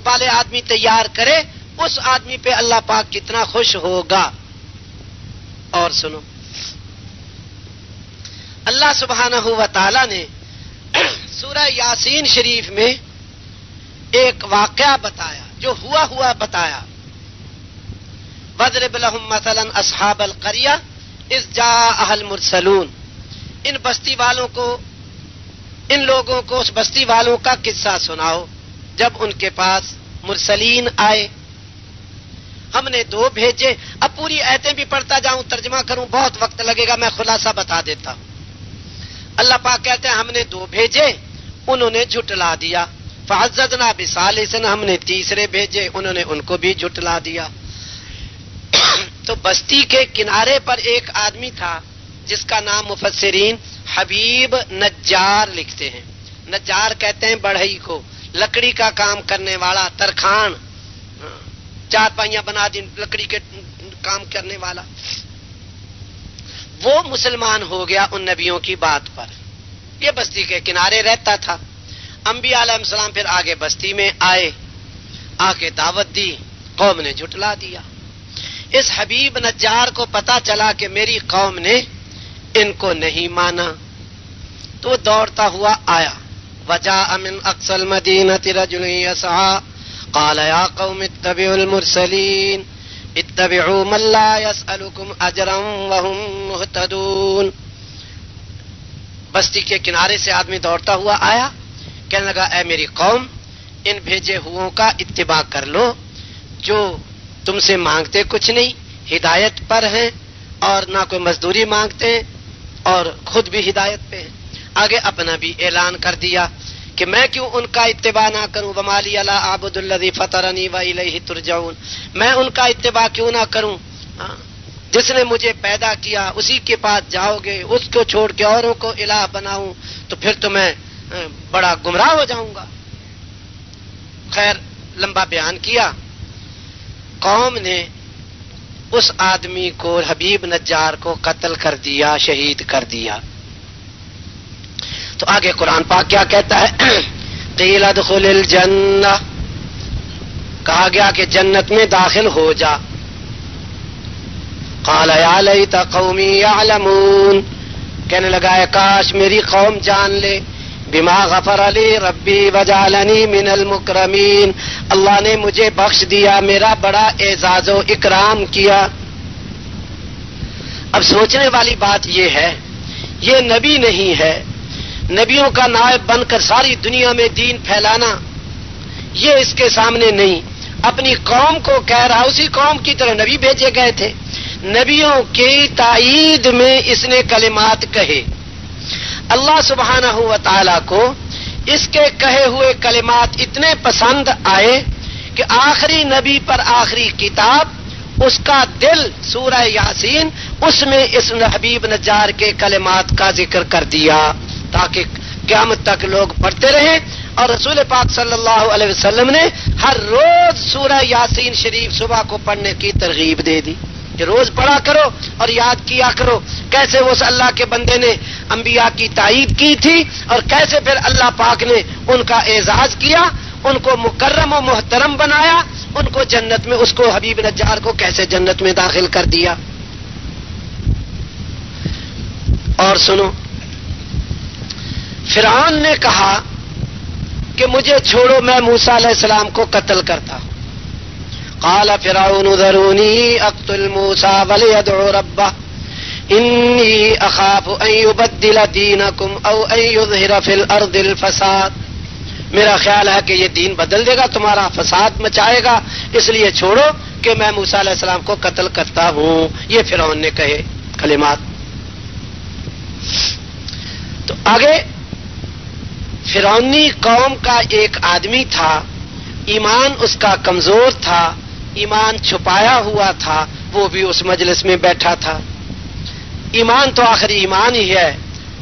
والے آدمی تیار کرے، اس آدمی پہ اللہ پاک کتنا خوش ہوگا۔ اور سنو، اللہ سبحانہ و تعالی نے سورہ یاسین شریف میں ایک واقعہ بتایا، جو ہوا بتایا۔ وَاضْرِبْ لَهُمْ مَثَلًا أَصْحَابَ الْقَرْيَةِ إِذْ جَاءَهَا الْمُرْسَلُونَ، ان لوگوں کو اس بستی والوں کا قصہ سناؤ جب ان کے پاس مرسلین آئے۔ ہم نے 2 بھیجے۔ اب پوری آیتیں بھی پڑھتا جاؤں، ترجمہ کروں، بہت وقت لگے گا، میں خلاصہ بتا دیتا ہوں۔ اللہ پاک کہتے ہیں ہم نے 2 بھیجے، انہوں نے جھٹلا دیا۔ فعززنا بثالث، ہم نے 3 بھیجے، انہوں نے ان کو بھی جھٹلا دیا۔ تو بستی کے کنارے پر ایک آدمی تھا جس کا نام مفسرین حبیب نجار لکھتے ہیں۔ نجار کہتے ہیں بڑھئی کو، لکڑی کا کام کرنے والا، ترخان، 4 پائیاں بنا دی لکڑی کے کام کرنے والا۔ وہ مسلمان ہو گیا ان نبیوں کی بات پر، یہ بستی کے کنارے رہتا تھا۔ انبیاء علیہ السلام پھر آگے بستی میں آئے، آ کے دعوت دی، قوم نے جھٹلا دیا۔ اس حبیب نجار کو پتا چلا کہ میری قوم نے ان کو نہیں مانا، تو دوڑتا ہوا آیا۔ وجاء من اقصى المدينة رجل يسعى قال يا قوم اتبعوا المرسلين اتبعوا من لا يسألكم اجرا وهم مهتدون۔ بستی کے کنارے سے آدمی دوڑتا ہوا آیا، کہنے لگا اے میری قوم، ان بھیجے ہوں کا اتباع کر لو جو تم سے مانگتے کچھ نہیں، ہدایت پر ہیں اور نہ کوئی مزدوری مانگتے ہیں اور خود بھی ہدایت پہ ہیں۔ آگے اپنا بھی اعلان کر دیا کہ میں کیوں ان کا اتباع نہ کروں، وما لی لا اعبد الذی فطرنی والیہ ترجعون، میں ان کا اتباع کیوں نہ کروں، جس نے مجھے پیدا کیا اسی کے پاس جاؤ گے، اس کو چھوڑ کے اوروں کو الہ بناؤں تو پھر تو میں بڑا گمراہ ہو جاؤں گا۔ خیر، لمبا بیان کیا۔ قوم نے اس آدمی کو، حبیب نجار کو قتل کر دیا، شہید کر دیا۔ تو آگے قرآن پاک کیا کہتا ہے؟ قیل ادخل الجنہ، کہا گیا کہ جنت میں داخل ہو جا۔ قال یا لیت قومی یعلمون، کہنے لگا ہے کاش میری قوم جان لے، بما غفر لی ربی وجعلنی من المکرمین، اللہ نے مجھے بخش دیا، میرا بڑا اعزاز و اکرام کیا۔ اب سوچنے والی بات یہ ہے، یہ نبی نہیں ہے، نبیوں کا نائب بن کر ساری دنیا میں دین پھیلانا یہ اس کے سامنے نہیں، اپنی قوم کو کہہ رہا، اسی قوم کی طرح نبی بھیجے گئے تھے، نبیوں کی تائید میں اس نے کلمات کہے۔ اللہ سبحانہ و تعالی کو اس کے کہے ہوئے کلمات اتنے پسند آئے کہ آخری نبی پر آخری کتاب، اس کا دل سورہ یاسین، اس میں اس حبیب نجار کے کلمات کا ذکر کر دیا تاکہ قیامت تک لوگ پڑھتے رہیں۔ اور رسول پاک صلی اللہ علیہ وسلم نے ہر روز سورہ یاسین شریف صبح کو پڑھنے کی ترغیب دے دی کہ روز پڑھا کرو اور یاد کیا کرو کیسے اس اللہ کے بندے نے انبیاء کی تائید کی تھی اور کیسے پھر اللہ پاک نے ان کا اعزاز کیا، ان کو مکرم و محترم بنایا، ان کو جنت میں، اس کو حبیب نجار کو کیسے جنت میں داخل کر دیا۔ اور سنو، فرعون نے کہا کہ مجھے چھوڑو، میں موسیٰ علیہ السلام کو قتل کرتا ہوں۔ قال فرعون ذرونی اقتل موسیٰ ولیدع ربہ انی اخاف ان یبدل دینکم او ان یظہر فی الارض الفساد، میرا خیال ہے کہ یہ دین بدل دے گا، تمہارا فساد مچائے گا، اس لیے چھوڑو، کہ میں موسیٰ علیہ السلام کو قتل کرتا ہوں. یہ فرعون نے کہے کلمات. تو آگے فرعونی قوم کا ایک آدمی تھا، ایمان اس کا کمزور تھا، ایمان چھپایا ہوا تھا، وہ بھی اس مجلس میں بیٹھا تھا. ایمان تو آخری ایمان ہی ہے.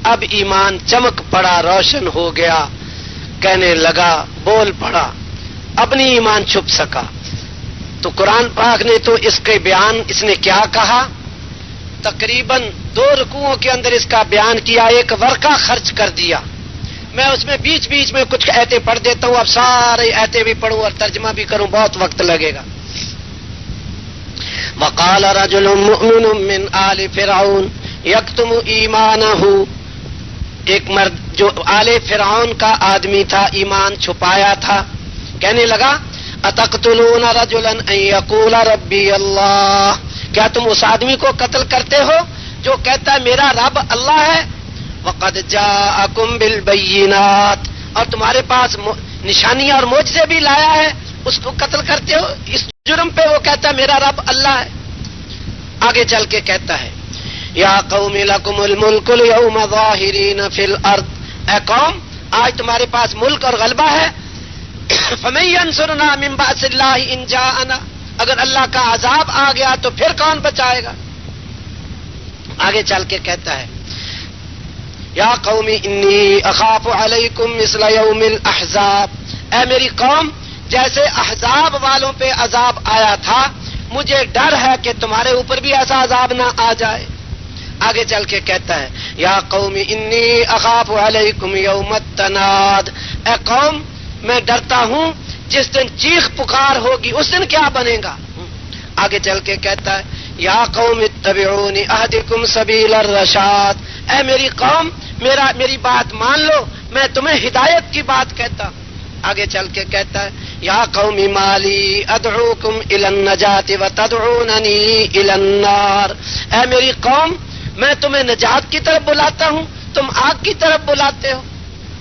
اب ایمان چمک پڑا، روشن ہو گیا، کہنے لگا، بول پڑا، اپنی ایمان چھپ سکا. تو قرآن پاک نے تو اس کے بیان اس نے کیا کہا، تقریباً 2 رکوعوں کے اندر اس کا بیان کیا، ایک ورقہ خرچ کر دیا. میں اس میں بیچ بیچ میں کچھ آیتیں پڑھ دیتا ہوں، اب سارے آیتیں بھی پڑھوں اور ترجمہ بھی کروں، بہت وقت لگے گا. وقال رجل مؤمن من آل فرعون یکتم ایمانہ، ایک مرد جو آل فرعون کا آدمی تھا، ایمان چھپایا تھا، کہنے لگا، اتقتلون رجلا ان یقول ربی اللہ، کیا تم اس آدمی کو قتل کرتے ہو جو کہتا ہے میرا رب اللہ ہے؟ وقد جاءکم بالبینات، اور تمہارے پاس نشانیاں اور معجزے بھی لایا ہے، اس کو قتل کرتے ہو اس جرم پہ وہ کہتا ہے میرا رب اللہ ہے. آگے چل کے کہتا ہے، یا قوم لکم الملک اليوم ظاہرین فی الارض، اے قوم آج تمہارے پاس ملک اور غلبہ ہے. فمن ینصرنا من بأس اللہ ان جاءنا، اگر اللہ کا عذاب آ گیا تو پھر کون بچائے گا؟ آگے چل کے کہتا ہے، یا قوم انی اخاف علیکم مثل یوم الاحزاب، اے میری قوم جیسے احزاب والوں پہ عذاب آیا تھا مجھے ڈر ہے کہ تمہارے اوپر بھی ایسا عذاب نہ آ جائے. آگے چل کے کہتا ہے، یا قوم انی اخاف علیکم یوم التناد، اے قوم میں ڈرتا ہوں جس دن چیخ پکار ہوگی، اس دن کیا بنے گا؟ آگے چل کے کہتا ہے، یا قوم اتبعونی اہدکم سبیل الرشاد، اے میری قوم میری بات مان لو، میں تمہیں ہدایت کی بات کہتا ہوں. آگے چل کے کہتا ہے، یا قوم مالی ادعوکم الی النجات وتدعوننی الی النار، اے میری قوم میں تمہیں نجات کی طرف بلاتا ہوں، تم آگ کی طرف بلاتے ہو.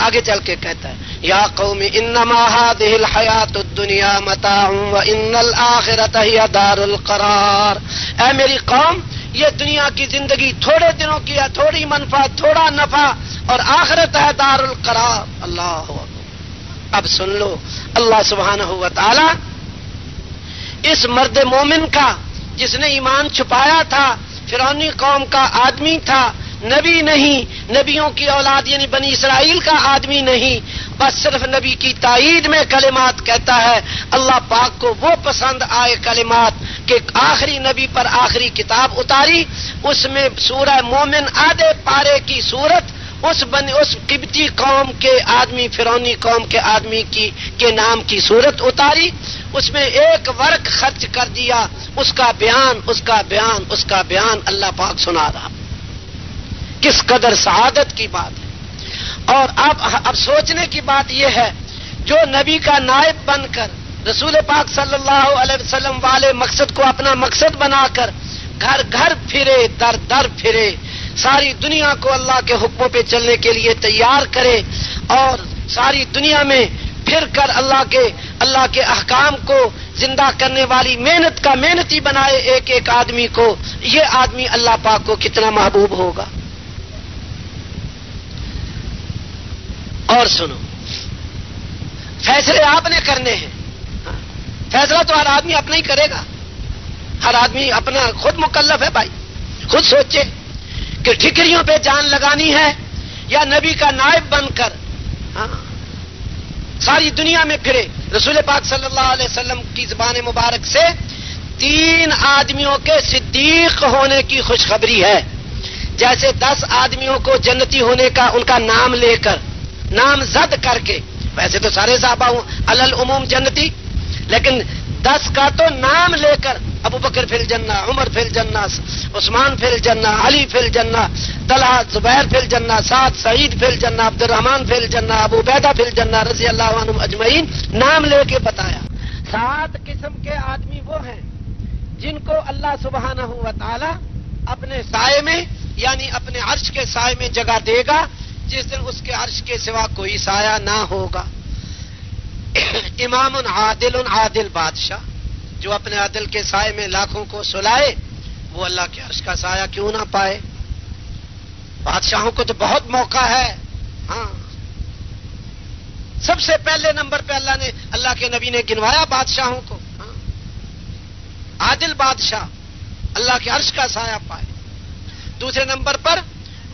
آگے چل کے کہتا ہے، یا قوم انما هذه الحیات الدنیا متاع وان الآخرۃ ہی دار القرار، اے میری قوم یہ دنیا کی زندگی تھوڑے دنوں کی ہے، تھوڑی منفعت، تھوڑا نفع، اور آخرت ہے دار القرار. اللہ اکبر. اب سن لو، اللہ سبحانہ و تعالی اس مرد مومن کا جس نے ایمان چھپایا تھا، فرعونی قوم کا آدمی تھا، نبی نہیں، نبیوں کی اولاد یعنی بنی اسرائیل کا آدمی نہیں، بس صرف نبی کی تائید میں کلمات کہتا ہے. اللہ پاک کو وہ پسند آئے کلمات کہ آخری نبی پر آخری کتاب اتاری، اس میں سورہ مومن آدھے پارے کی صورت اس قبطی قوم کے آدمی، فرعونی قوم کے آدمی کے نام کی صورت اتاری، اس میں ایک ورق خرچ کر دیا، اس کا بیان اللہ پاک سنا رہا. کس قدر سعادت کی بات ہے. اور اب سوچنے کی بات یہ ہے، جو نبی کا نائب بن کر رسول پاک صلی اللہ علیہ وسلم والے مقصد کو اپنا مقصد بنا کر گھر گھر پھرے، در در پھرے، ساری دنیا کو اللہ کے حکموں پہ چلنے کے لیے تیار کرے، اور ساری دنیا میں پھر کر اللہ کے احکام کو زندہ کرنے والی محنت کا محنتی بنائے ایک ایک آدمی کو، یہ آدمی اللہ پاک کو کتنا محبوب ہوگا. اور سنو، فیصلے آپ نے کرنے ہیں. فیصلہ تو ہر آدمی اپنا ہی کرے گا، ہر آدمی اپنا خود مکلف ہے. بھائی خود سوچے کہ ٹھکریوں پہ جان لگانی ہے یا نبی کا نائب بن کر ساری دنیا میں پھرے. رسول پاک صلی اللہ علیہ وسلم کی زبان مبارک سے 3 آدمیوں کے صدیق ہونے کی خوشخبری ہے. جیسے 10 آدمیوں کو جنتی ہونے کا ان کا نام لے کر، نام زد کر کے، ویسے تو سارے صحابہ علی العموم جنتی، لیکن 10 کا تو نام لے کر، ابو بکر فی الجنہ، عمر فی الجنہ، عثمان فی الجنہ، علی فی الجنہ، طلحہ زبیر فی الجنہ، سعد سعید فی الجنہ، عبد الرحمن فی الجنہ، ابو عبیدہ فی الجنہ رضی اللہ عنہم اجمعین نام لے کے بتایا. 7 قسم کے آدمی وہ ہیں جن کو اللہ سبحانہ و تعالی اپنے سائے میں یعنی اپنے عرش کے سائے میں جگہ دے گا جس دن اس کے عرش کے سوا کوئی سایہ نہ ہوگا. امام عادل بادشاہ، جو اپنے عدل کے سائے میں لاکھوں کو سلائے وہ اللہ کے عرش کا سایہ کیوں نہ پائے؟ بادشاہوں کو تو بہت موقع ہے. ہاں، سب سے پہلے نمبر پہ اللہ کے نبی نے گنوایا بادشاہوں کو. ہاں، عادل بادشاہ اللہ کے عرش کا سایہ پائے. دوسرے نمبر پر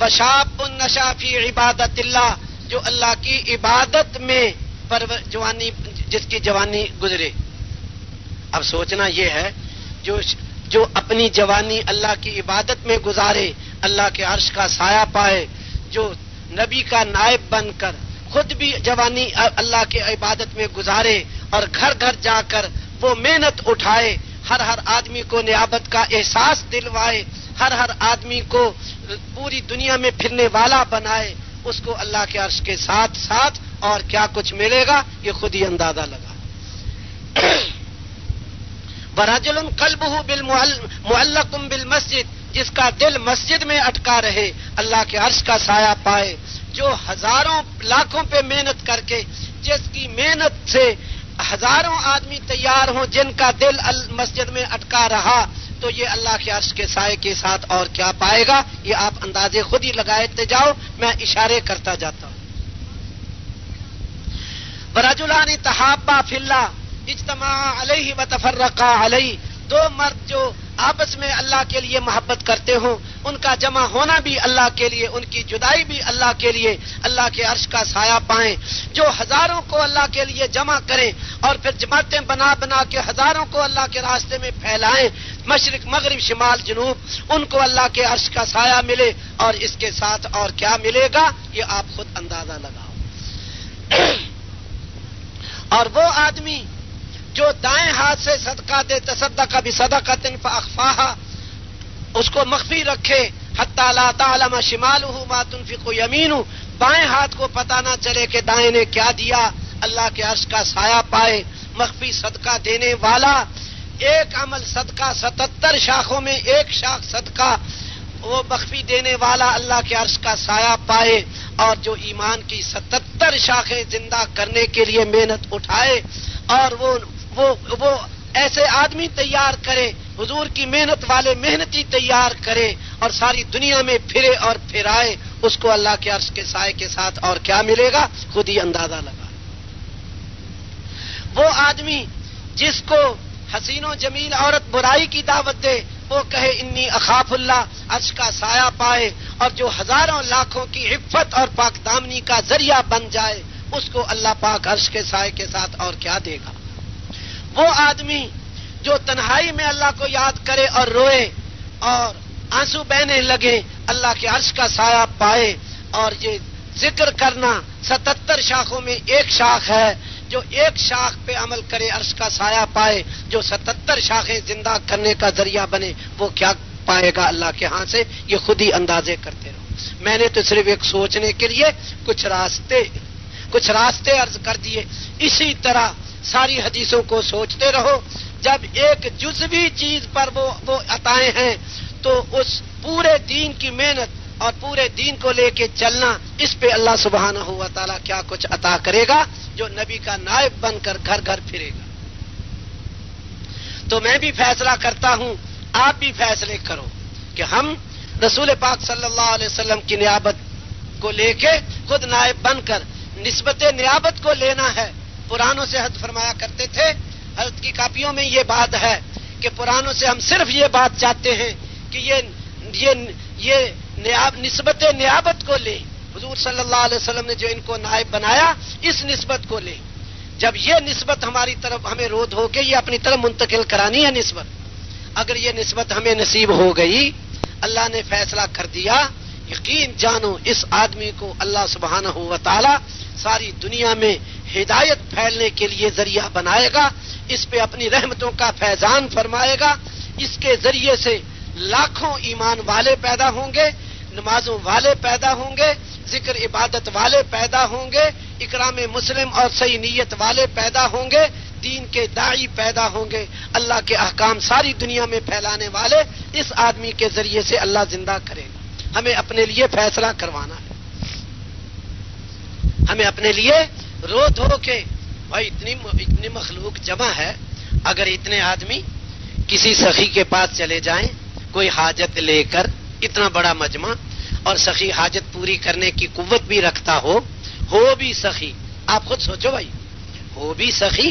وشاب نشا فی عبادت اللہ، جو اللہ کی عبادت میں جوانی، جس کی جوانی گزرے. اب سوچنا یہ ہے جو اپنی جوانی اللہ کی عبادت میں گزارے اللہ کے عرش کا سایہ پائے، جو نبی کا نائب بن کر خود بھی جوانی اللہ کی عبادت میں گزارے اور گھر گھر جا کر وہ محنت اٹھائے، ہر آدمی کو نیابت کا احساس دلوائے، ہر آدمی کو پوری دنیا میں پھرنے والا بنائے، اس کو اللہ کے عرش کے ساتھ ساتھ اور کیا کچھ ملے گا یہ خود ہی اندازہ لگا. وَرَجُلٌ قَلْبُهُ مُعَلَّقٌ بِالْمَسْجِدِ، جس کا دل مسجد میں اٹکا رہے اللہ کے عرش کا سایہ پائے. جو ہزاروں لاکھوں پہ محنت کر کے، جس کی محنت سے ہزاروں آدمی تیار ہوں، جن کا دل مسجد میں اٹکا رہا، تو یہ اللہ کے عرش کے سائے کے ساتھ اور کیا پائے گا یہ آپ اندازے خود ہی لگاتے جاؤ، میں اشارے کرتا جاتا ہوں. وَرَجُلَانِ تَحَابَّا فِي اللَّهِ اجتماعا علیہ وتفرقا علیہ، دو مرد جو آپس میں اللہ کے لیے محبت کرتے ہوں، ان کا جمع ہونا بھی اللہ کے لیے، ان کی جدائی بھی اللہ کے لیے، اللہ کے عرش کا سایہ پائیں. جو ہزاروں کو اللہ کے لیے جمع کریں اور پھر جماعتیں بنا بنا کے ہزاروں کو اللہ کے راستے میں پھیلائیں، مشرق مغرب شمال جنوب، ان کو اللہ کے عرش کا سایہ ملے. اور اس کے ساتھ اور کیا ملے گا یہ آپ خود اندازہ لگاؤ. اور وہ آدمی جو دائیں ہاتھ سے صدقہ دے، تصدق بصدقۃ فاخفاها، اس کو مخفی رکھے، حتی لا تعلم شمالہ ما تنفق یمینہ، بائیں ہاتھ کو پتہ نہ چلے کہ دائیں نے کیا دیا، اللہ کے عرش کا سایہ پائے. مخفی صدقہ دینے والا، ایک عمل صدقہ 77 شاخوں میں ایک شاخ صدقہ، وہ مخفی دینے والا اللہ کے عرش کا سایہ پائے. اور جو ایمان کی 77 شاخیں زندہ کرنے کے لیے محنت اٹھائے اور وہ ایسے آدمی تیار کرے، حضور کی محنت والے محنتی تیار کرے اور ساری دنیا میں پھرے اور پھرائے، اس کو اللہ کے عرش کے سائے کے ساتھ اور کیا ملے گا خود ہی اندازہ لگا. وہ آدمی جس کو حسین و جمیل عورت برائی کی دعوت دے، وہ کہے انی اخاف اللہ، عرش کا سایہ پائے، اور جو ہزاروں لاکھوں کی عفت اور پاک دامنی کا ذریعہ بن جائے، اس کو اللہ پاک عرش کے سائے کے ساتھ اور کیا دے گا. وہ آدمی جو تنہائی میں اللہ کو یاد کرے اور روئے اور آنسو بہنے لگے، اللہ کے عرش کا سایہ پائے. اور یہ ذکر کرنا 77 شاخوں میں ایک شاخ ہے، جو ایک شاخ پہ عمل کرے عرش کا سایہ پائے، جو 77 شاخیں زندہ کرنے کا ذریعہ بنے وہ کیا پائے گا اللہ کے ہاں سے یہ خود ہی اندازے کرتے رہو. میں نے تو صرف ایک سوچنے کے لیے کچھ راستے عرض کر دیے. اسی طرح ساری حدیثوں کو سوچتے رہو. جب ایک جزوی چیز پر وہ عطائیں ہیں تو اس پورے دین کی محنت اور پورے دین کو لے کے چلنا، اس پہ اللہ سبحانہ و تعالیٰ کیا کچھ عطا کرے گا جو نبی کا نائب بن کر گھر گھر پھرے گا. تو میں بھی فیصلہ کرتا ہوں، آپ بھی فیصلے کرو کہ ہم رسول پاک صلی اللہ علیہ وسلم کی نیابت کو لے کے خود نائب بن کر نسبت نیابت کو لینا ہے. پرانوں سے حضرت فرمایا کرتے تھے، حضرت کی کاپیوں میں یہ بات ہے کہ پرانوں سے ہم صرف یہ بات چاہتے ہیں کہ یہ نسبت نیابت کو لیں. حضور صلی اللہ علیہ وسلم نے جو ان کو نائب بنایا اس نسبت کو لیں. جب یہ نسبت ہماری طرف ہمیں رود ہو کے یہ اپنی طرف منتقل کرانی ہے نسبت، اگر یہ نسبت ہمیں نصیب ہو گئی، اللہ نے فیصلہ کر دیا، یقین جانو اس آدمی کو اللہ سبحانہ و تعالی ساری دنیا میں ہدایت پھیلنے کے لیے ذریعہ بنائے گا، اس پہ اپنی رحمتوں کا فیضان فرمائے گا. اس کے ذریعے سے لاکھوں ایمان والے پیدا ہوں گے، نمازوں والے پیدا ہوں گے، ذکر عبادت والے پیدا ہوں گے، اکرام مسلم اور صحیح نیت والے پیدا ہوں گے، دین کے داعی پیدا ہوں گے، اللہ کے احکام ساری دنیا میں پھیلانے والے اس آدمی کے ذریعے سے اللہ زندہ کرے گا. ہمیں اپنے لیے فیصلہ کروانا ہے، ہمیں اپنے لیے رو دھو کے، بھائی اتنی مخلوق جمع ہے اگر اتنے آدمی کسی سخی کے پاس چلے جائیں کوئی حاجت لے کر، اتنا بڑا مجمع، اور سخی حاجت پوری کرنے کی قوت بھی رکھتا ہو بھی سخی، آپ خود سوچو بھائی، ہو بھی سخی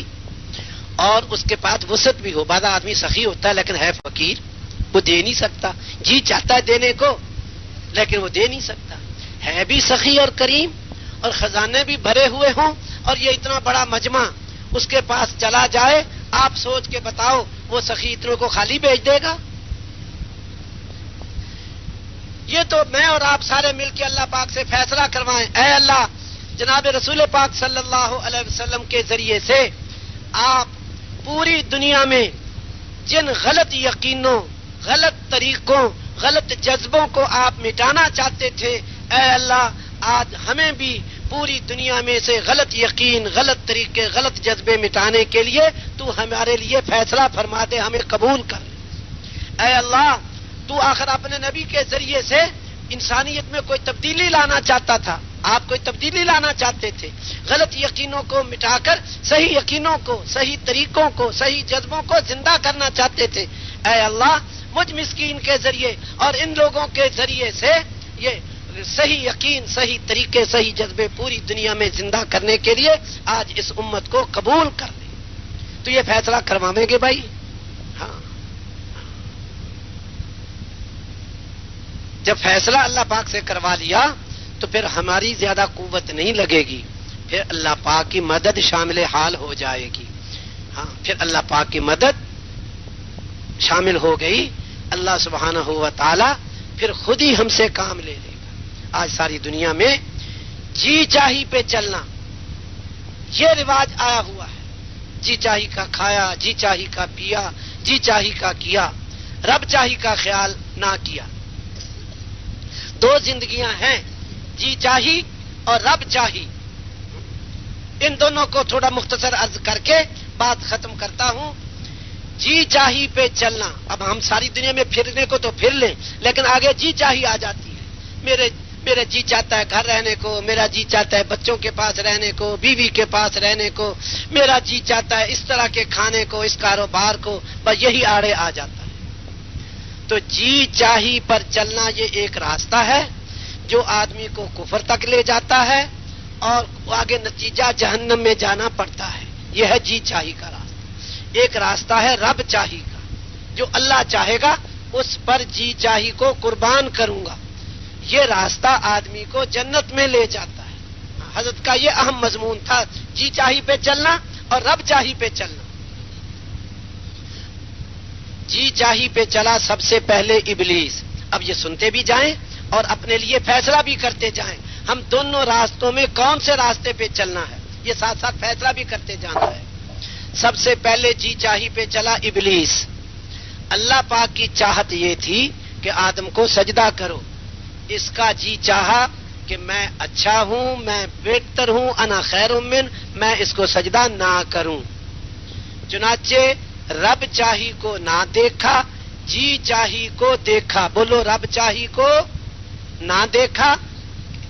اور اس کے پاس وسعت بھی ہو. بعض آدمی سخی ہوتا ہے لیکن ہے فقیر، وہ دے نہیں سکتا، جی چاہتا ہے دینے کو لیکن وہ دے نہیں سکتا. ہے بھی سخی اور کریم اور خزانے بھی بھرے ہوئے ہوں اور یہ اتنا بڑا مجمع اس کے پاس چلا جائے، آپ سوچ کے بتاؤ وہ سخی اتنوں کو خالی بھیج دے گا؟ یہ تو میں اور آپ سارے مل کے اللہ پاک سے فیصلہ کروائیں، اے اللہ جناب رسول پاک صلی اللہ علیہ وسلم کے ذریعے سے آپ پوری دنیا میں جن غلط یقینوں، غلط طریقوں، غلط جذبوں کو آپ مٹانا چاہتے تھے، اے اللہ آج ہمیں بھی پوری دنیا میں سے غلط یقین، غلط طریقے، غلط جذبے مٹانے کے لیے تو ہمارے لیے فیصلہ فرما دے، ہمیں قبول کر. اے اللہ تو آخر اپنے نبی کے ذریعے سے انسانیت میں کوئی تبدیلی لانا چاہتا تھا، آپ کوئی تبدیلی لانا چاہتے تھے، غلط یقینوں کو مٹا کر صحیح یقینوں کو، صحیح طریقوں کو، صحیح جذبوں کو زندہ کرنا چاہتے تھے. اے اللہ مجھ مسکین کے ذریعے اور ان لوگوں کے ذریعے سے یہ صحیح یقین، صحیح طریقے، صحیح جذبے پوری دنیا میں زندہ کرنے کے لیے آج اس امت کو قبول کر لیں. تو یہ فیصلہ کرواویں گے بھائی؟ ہاں. جب فیصلہ اللہ پاک سے کروا لیا تو پھر ہماری زیادہ قوت نہیں لگے گی، پھر اللہ پاک کی مدد شامل حال ہو جائے گی. ہاں پھر اللہ پاک کی مدد شامل ہو گئی، اللہ سبحانہ و تعالی پھر خود ہی ہم سے کام لے لے گا. آج ساری دنیا میں جی چاہی پہ چلنا یہ رواج آیا ہوا ہے. جی چاہی کا کھایا، جی چاہی کا پیا، جی چاہی کا کیا، رب چاہی کا خیال نہ کیا. دو زندگیاں ہیں، جی چاہی اور رب چاہی. ان دونوں کو تھوڑا مختصر عرض کر کے بات ختم کرتا ہوں. جی چاہی پہ چلنا، اب ہم ساری دنیا میں پھرنے کو تو پھر لیں لیکن آگے جی چاہی آ جاتی ہے. میرے جی چاہتا ہے گھر رہنے کو، میرا جی چاہتا ہے بچوں کے پاس رہنے کو، بیوی کے پاس رہنے کو، میرا جی چاہتا ہے اس طرح کے کھانے کو، اس کاروبار کو، بس یہی آڑے آ جاتا ہے. تو جی چاہی پر چلنا یہ ایک راستہ ہے جو آدمی کو کفر تک لے جاتا ہے اور آگے نتیجہ جہنم میں جانا پڑتا ہے. یہ ہے جی چاہی کا راستہ. ایک راستہ ہے رب چاہی کا، جو اللہ چاہے گا اس پر جی چاہی کو قربان کروں گا. یہ راستہ آدمی کو جنت میں لے جاتا ہے. حضرت کا یہ اہم مضمون تھا، جی چاہی پہ چلنا اور رب چاہی پہ چلنا. جی چاہی پہ چلا سب سے پہلے ابلیس. اب یہ سنتے بھی جائیں اور اپنے لیے فیصلہ بھی کرتے جائیں، ہم دونوں راستوں میں کون سے راستے پہ چلنا ہے، یہ ساتھ ساتھ فیصلہ بھی کرتے جانا ہے. سب سے پہلے جی چاہی پہ چلا ابلیس. اللہ پاک کی چاہت یہ تھی کہ آدم کو سجدہ کرو. اس کا جی چاہا کہ میں اچھا ہوں، میں بہتر ہوں، انا خیر من، میں اس کو سجدہ نہ کروں. چنانچہ رب چاہی کو نہ دیکھا، جی چاہی کو دیکھا. بولو رب چاہی کو نہ دیکھا،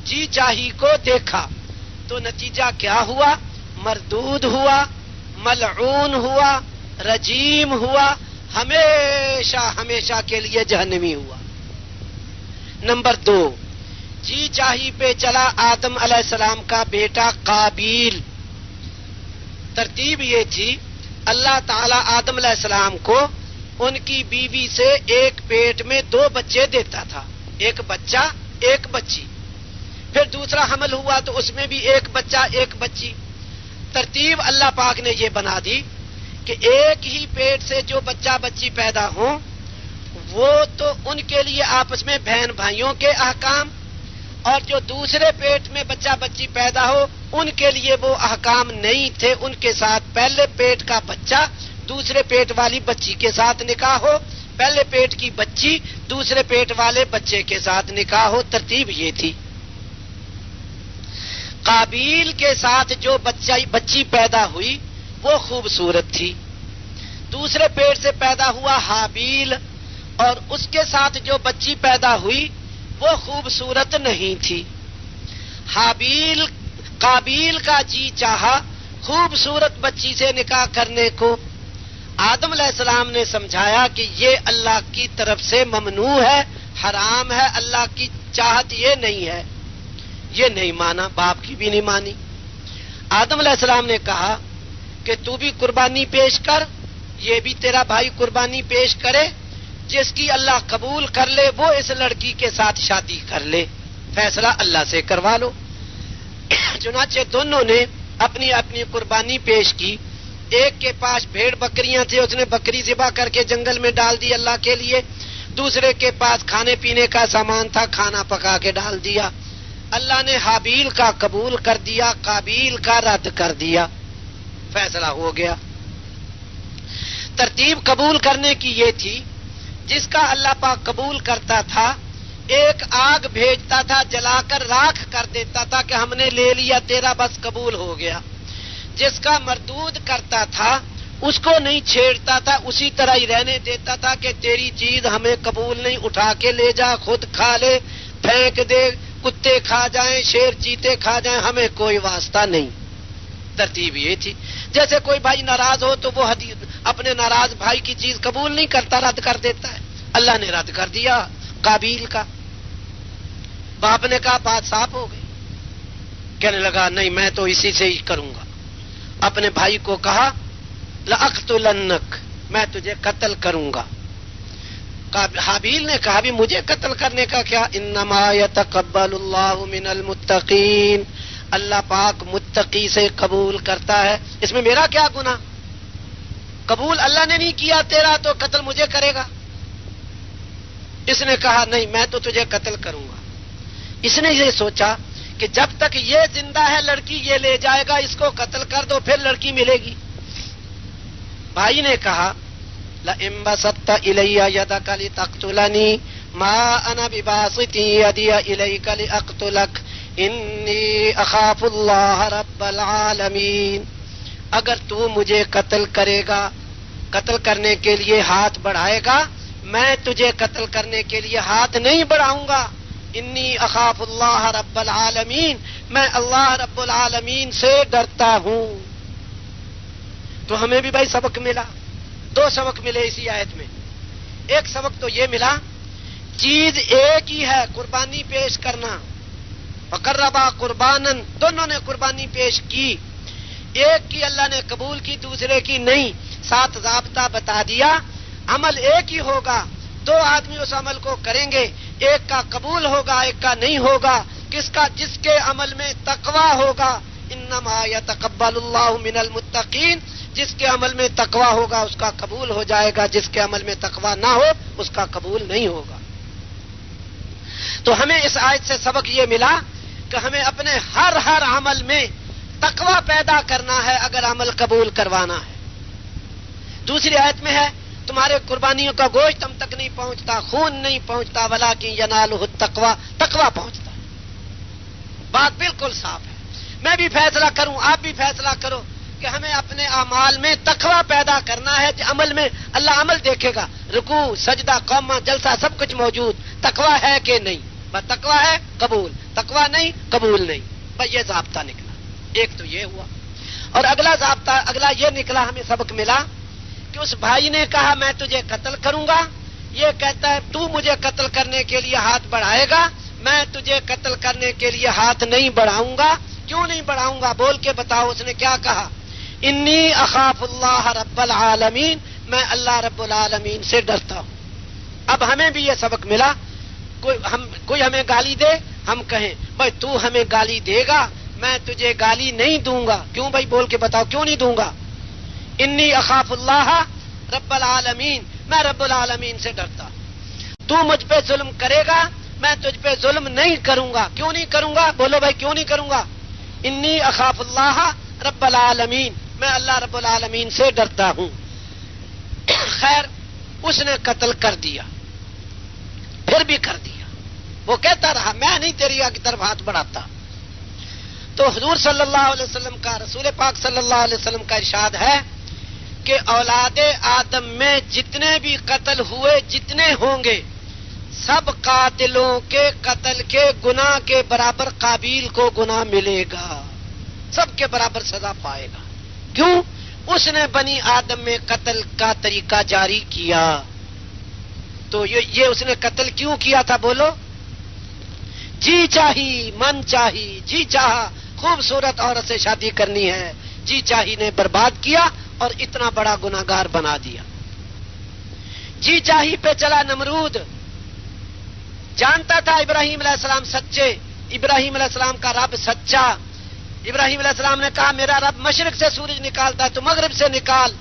جی چاہی کو دیکھا. تو نتیجہ کیا ہوا؟ مردود ہوا، ملعون ہوا، رجیم ہوا، ہمیشہ ہمیشہ کے لیے جہنمی ہوا. نمبر 2، جی چاہی پہ چلا آدم علیہ السلام کا بیٹا قابیل. ترتیب یہ تھی، اللہ تعالی آدم علیہ السلام کو ان کی بیوی سے ایک پیٹ میں 2 بچے دیتا تھا، ایک بچہ ایک بچی. پھر دوسرا حمل ہوا تو اس میں بھی ایک بچہ ایک بچی. ترتیب اللہ پاک نے یہ بنا دی کہ ایک ہی پیٹ سے جو بچہ بچی پیدا ہوں وہ تو ان کے لیے آپس میں بہن بھائیوں کے احکام، اور جو دوسرے پیٹ میں بچہ بچی پیدا ہو ان کے لیے وہ احکام نہیں تھے. ان کے ساتھ پہلے پیٹ کا بچہ دوسرے پیٹ والی بچی کے ساتھ نکاح ہو، پہلے پیٹ کی بچی دوسرے پیٹ والے بچے کے ساتھ نکاح ہو. ترتیب یہ تھی. قابیل کے ساتھ جو بچی پیدا ہوئی وہ خوبصورت تھی. دوسرے پیٹ سے پیدا ہوا حابیل، اور اس کے ساتھ جو بچی پیدا ہوئی وہ خوبصورت نہیں تھی. قابیل کا جی چاہا خوبصورت بچی سے نکاح کرنے کو، آدم علیہ السلام نے سمجھایا کہ یہ اللہ کی طرف سے ممنوع ہے، حرام ہے، اللہ کی چاہت یہ نہیں ہے، یہ نہیں مانا، باپ کی بھی نہیں مانی۔ آدم علیہ السلام نے کہا کہ تو بھی قربانی پیش کر، یہ بھی تیرا بھائی قربانی پیش کرے، جس کی اللہ قبول کر لے وہ اس لڑکی کے ساتھ شادی کر لے، فیصلہ اللہ سے کروا لو۔ چنانچہ دونوں نے اپنی اپنی قربانی پیش کی۔ ایک کے پاس بھیڑ بکریاں تھے، اس نے بکری ذبح کر کے جنگل میں ڈال دی اللہ کے لیے۔ دوسرے کے پاس کھانے پینے کا سامان تھا، کھانا پکا کے ڈال دیا۔ اللہ نے حابیل کا قبول کر دیا، قابیل کا رد کر دیا، فیصلہ ہو گیا۔ ترتیب قبول کرنے کی یہ تھی، جس کا اللہ پاک قبول کرتا تھا ایک آگ بھیجتا تھا، جلا کر راکھ کر دیتا تھا کہ ہم نے لے لیا تیرا، بس قبول ہو گیا۔ جس کا مردود کرتا تھا اس کو نہیں چھیڑتا تھا، اسی طرح ہی رہنے دیتا تھا کہ تیری چیز ہمیں قبول نہیں، اٹھا کے لے جا، خود کھا لے، پھینک دے، کتے کھا جائیں، شیر چیتے کھا جائیں، ہمیں کوئی واسطہ نہیں۔ ترتیب یہ تھی۔ جیسے کوئی بھائی ناراض ہو تو وہ اپنے ناراض بھائی کی چیز قبول نہیں کرتا، رد کر دیتا ہے۔ اللہ نے رد کر دیا قابیل کا۔ باپ نے کہا بات صاف ہو گئی، کہنے لگا نہیں میں تو اسی سے ہی کروں گا۔ اپنے بھائی کو کہا لأقتلنک، میں تجھے قتل کروں گا۔ حابیل نے کہا بھی مجھے قتل کرنے کا کیا، انما یتقبل اللہ من المتقین، اللہ پاک متقی سے قبول کرتا ہے، اس میں میرا کیا گناہ، قبول اللہ نے نہیں کیا تیرا تو قتل مجھے کرے گا۔ اس نے کہا نہیں میں تو تجھے قتل کروں گا۔ اس نے یہ سوچا کہ جب تک یہ زندہ ہے لڑکی یہ لے جائے گا، اس کو قتل کر دو پھر لڑکی ملے گی۔ بھائی نے کہا لئن بسطت الی یدک لتقتلنی ما انا بباسط یدی الیک لاقتلک انی اخاف اللہ رب العالمین، اگر تو مجھے قتل کرے گا، قتل کرنے کے لیے ہاتھ بڑھائے گا، میں تجھے قتل کرنے کے لیے ہاتھ نہیں بڑھاؤں گا۔ انی اخاف اللہ رب العالمین، میں اللہ رب العالمین سے ڈرتا ہوں۔ تو ہمیں بھی بھائی سبق ملا، دو سبق ملے اسی آیت میں۔ ایک سبق تو یہ ملا چیز ایک ہی ہے، قربانی پیش کرنا، فقربا قربانا، دونوں نے قربانی پیش کی، ایک کی اللہ نے قبول کی دوسرے کی نہیں، ساتھ ضابطہ بتا دیا عمل ایک ہی ہوگا، دو آدمی اس عمل کو کریں گے، ایک کا قبول ہوگا ایک کا نہیں ہوگا، کس کا، جس کے عمل میں تقوی ہوگا، انما یتقبل اللہ من المتقین، جس کے عمل میں تقوی ہوگا اس کا قبول ہو جائے گا، جس کے عمل میں تقوی نہ ہو اس کا قبول نہیں ہوگا۔ تو ہمیں اس آیت سے سبق یہ ملا کہ ہمیں اپنے ہر عمل میں تقوی پیدا کرنا ہے اگر عمل قبول کروانا ہے۔ دوسری آیت میں ہے تمہارے قربانیوں کا گوشت ہم تک نہیں پہنچتا، خون نہیں پہنچتا، ولکن ینالہ التقوی، تقوی پہنچتا ہے۔ بات بالکل صاف ہے۔ میں بھی فیصلہ کروں، آپ بھی فیصلہ کرو کہ ہمیں اپنے اعمال میں تقوی پیدا کرنا ہے، کہ عمل میں اللہ عمل دیکھے گا، رکوع، سجدہ، قومہ، جلسہ سب کچھ موجود، تقوی ہے کہ نہیں، بس تقوی ہے قبول، تقوی نہیں قبول نہیں، بس یہ ضابطہ نکلا۔ ایک تو یہ ہوا، اور اگلا ضابطہ، اگلا یہ نکلا، ہمیں سبق ملا کہ اس بھائی نے کہا میں تجھے قتل کروں گا، یہ کہتا ہے تو مجھے قتل کرنے کے لیے ہاتھ بڑھائے گا، میں تجھے قتل کرنے کے لیے ہاتھ نہیں بڑھاؤں گا۔ کیوں نہیں بڑھاؤں گا بول کے بتاؤ۔ اس نے کیا کہا، انی اخاف اللہ رب العالمین، میں اللہ رب العالمین سے ڈرتا ہوں۔ اب ہمیں بھی یہ سبق ملا، کوئی ہمیں گالی دے ہم کہیں بھائی تو ہمیں گالی دے گا، میں تجھے گالی نہیں دوں گا۔ کیوں بھائی بول کے بتاؤ کیوں نہیں دوں گا؟ انی اخاف اللہ رب العالمین، میں رب العالمین سے ڈرتا ہوں۔ تو مجھ پہ ظلم کرے گا، میں تجھ پہ ظلم نہیں کروں گا۔ کیوں نہیں کروں گا بولو بھائی، کیوں نہیں کروں گا؟ انی اخاف اللہ رب العالمین، میں اللہ رب العالمین سے ڈرتا ہوں۔ خیر اس نے قتل کر دیا، پھر بھی کر دیا، وہ کہتا رہا میں نہیں تیری طرف ہاتھ بڑھاتا۔ تو حضور صلی اللہ علیہ وسلم کا، رسول پاک صلی اللہ علیہ وسلم کا ارشاد ہے کہ اولاد آدم میں جتنے بھی قتل ہوئے، جتنے ہوں گے، سب قاتلوں کے قتل کے گناہ کے برابر قابیل کو گناہ ملے گا، سب کے برابر سزا پائے گا۔ کیوں؟ اس نے بنی آدم میں قتل کا طریقہ جاری کیا. تو یہ اس نے قتل کیوں کیا تھا بولو؟ جی چاہی، من چاہی، جی چاہا خوبصورت عورت سے شادی کرنی ہے، جی چاہی نے برباد کیا اور اتنا بڑا گناہگار بنا دیا. جی چاہی پہ چلا نمرود، جانتا تھا ابراہیم علیہ السلام سچے، ابراہیم علیہ السلام کا رب سچا. ابراہیم علیہ السلام نے کہا میرا رب مشرق سے سورج نکالتا ہے تو مغرب سے نکال.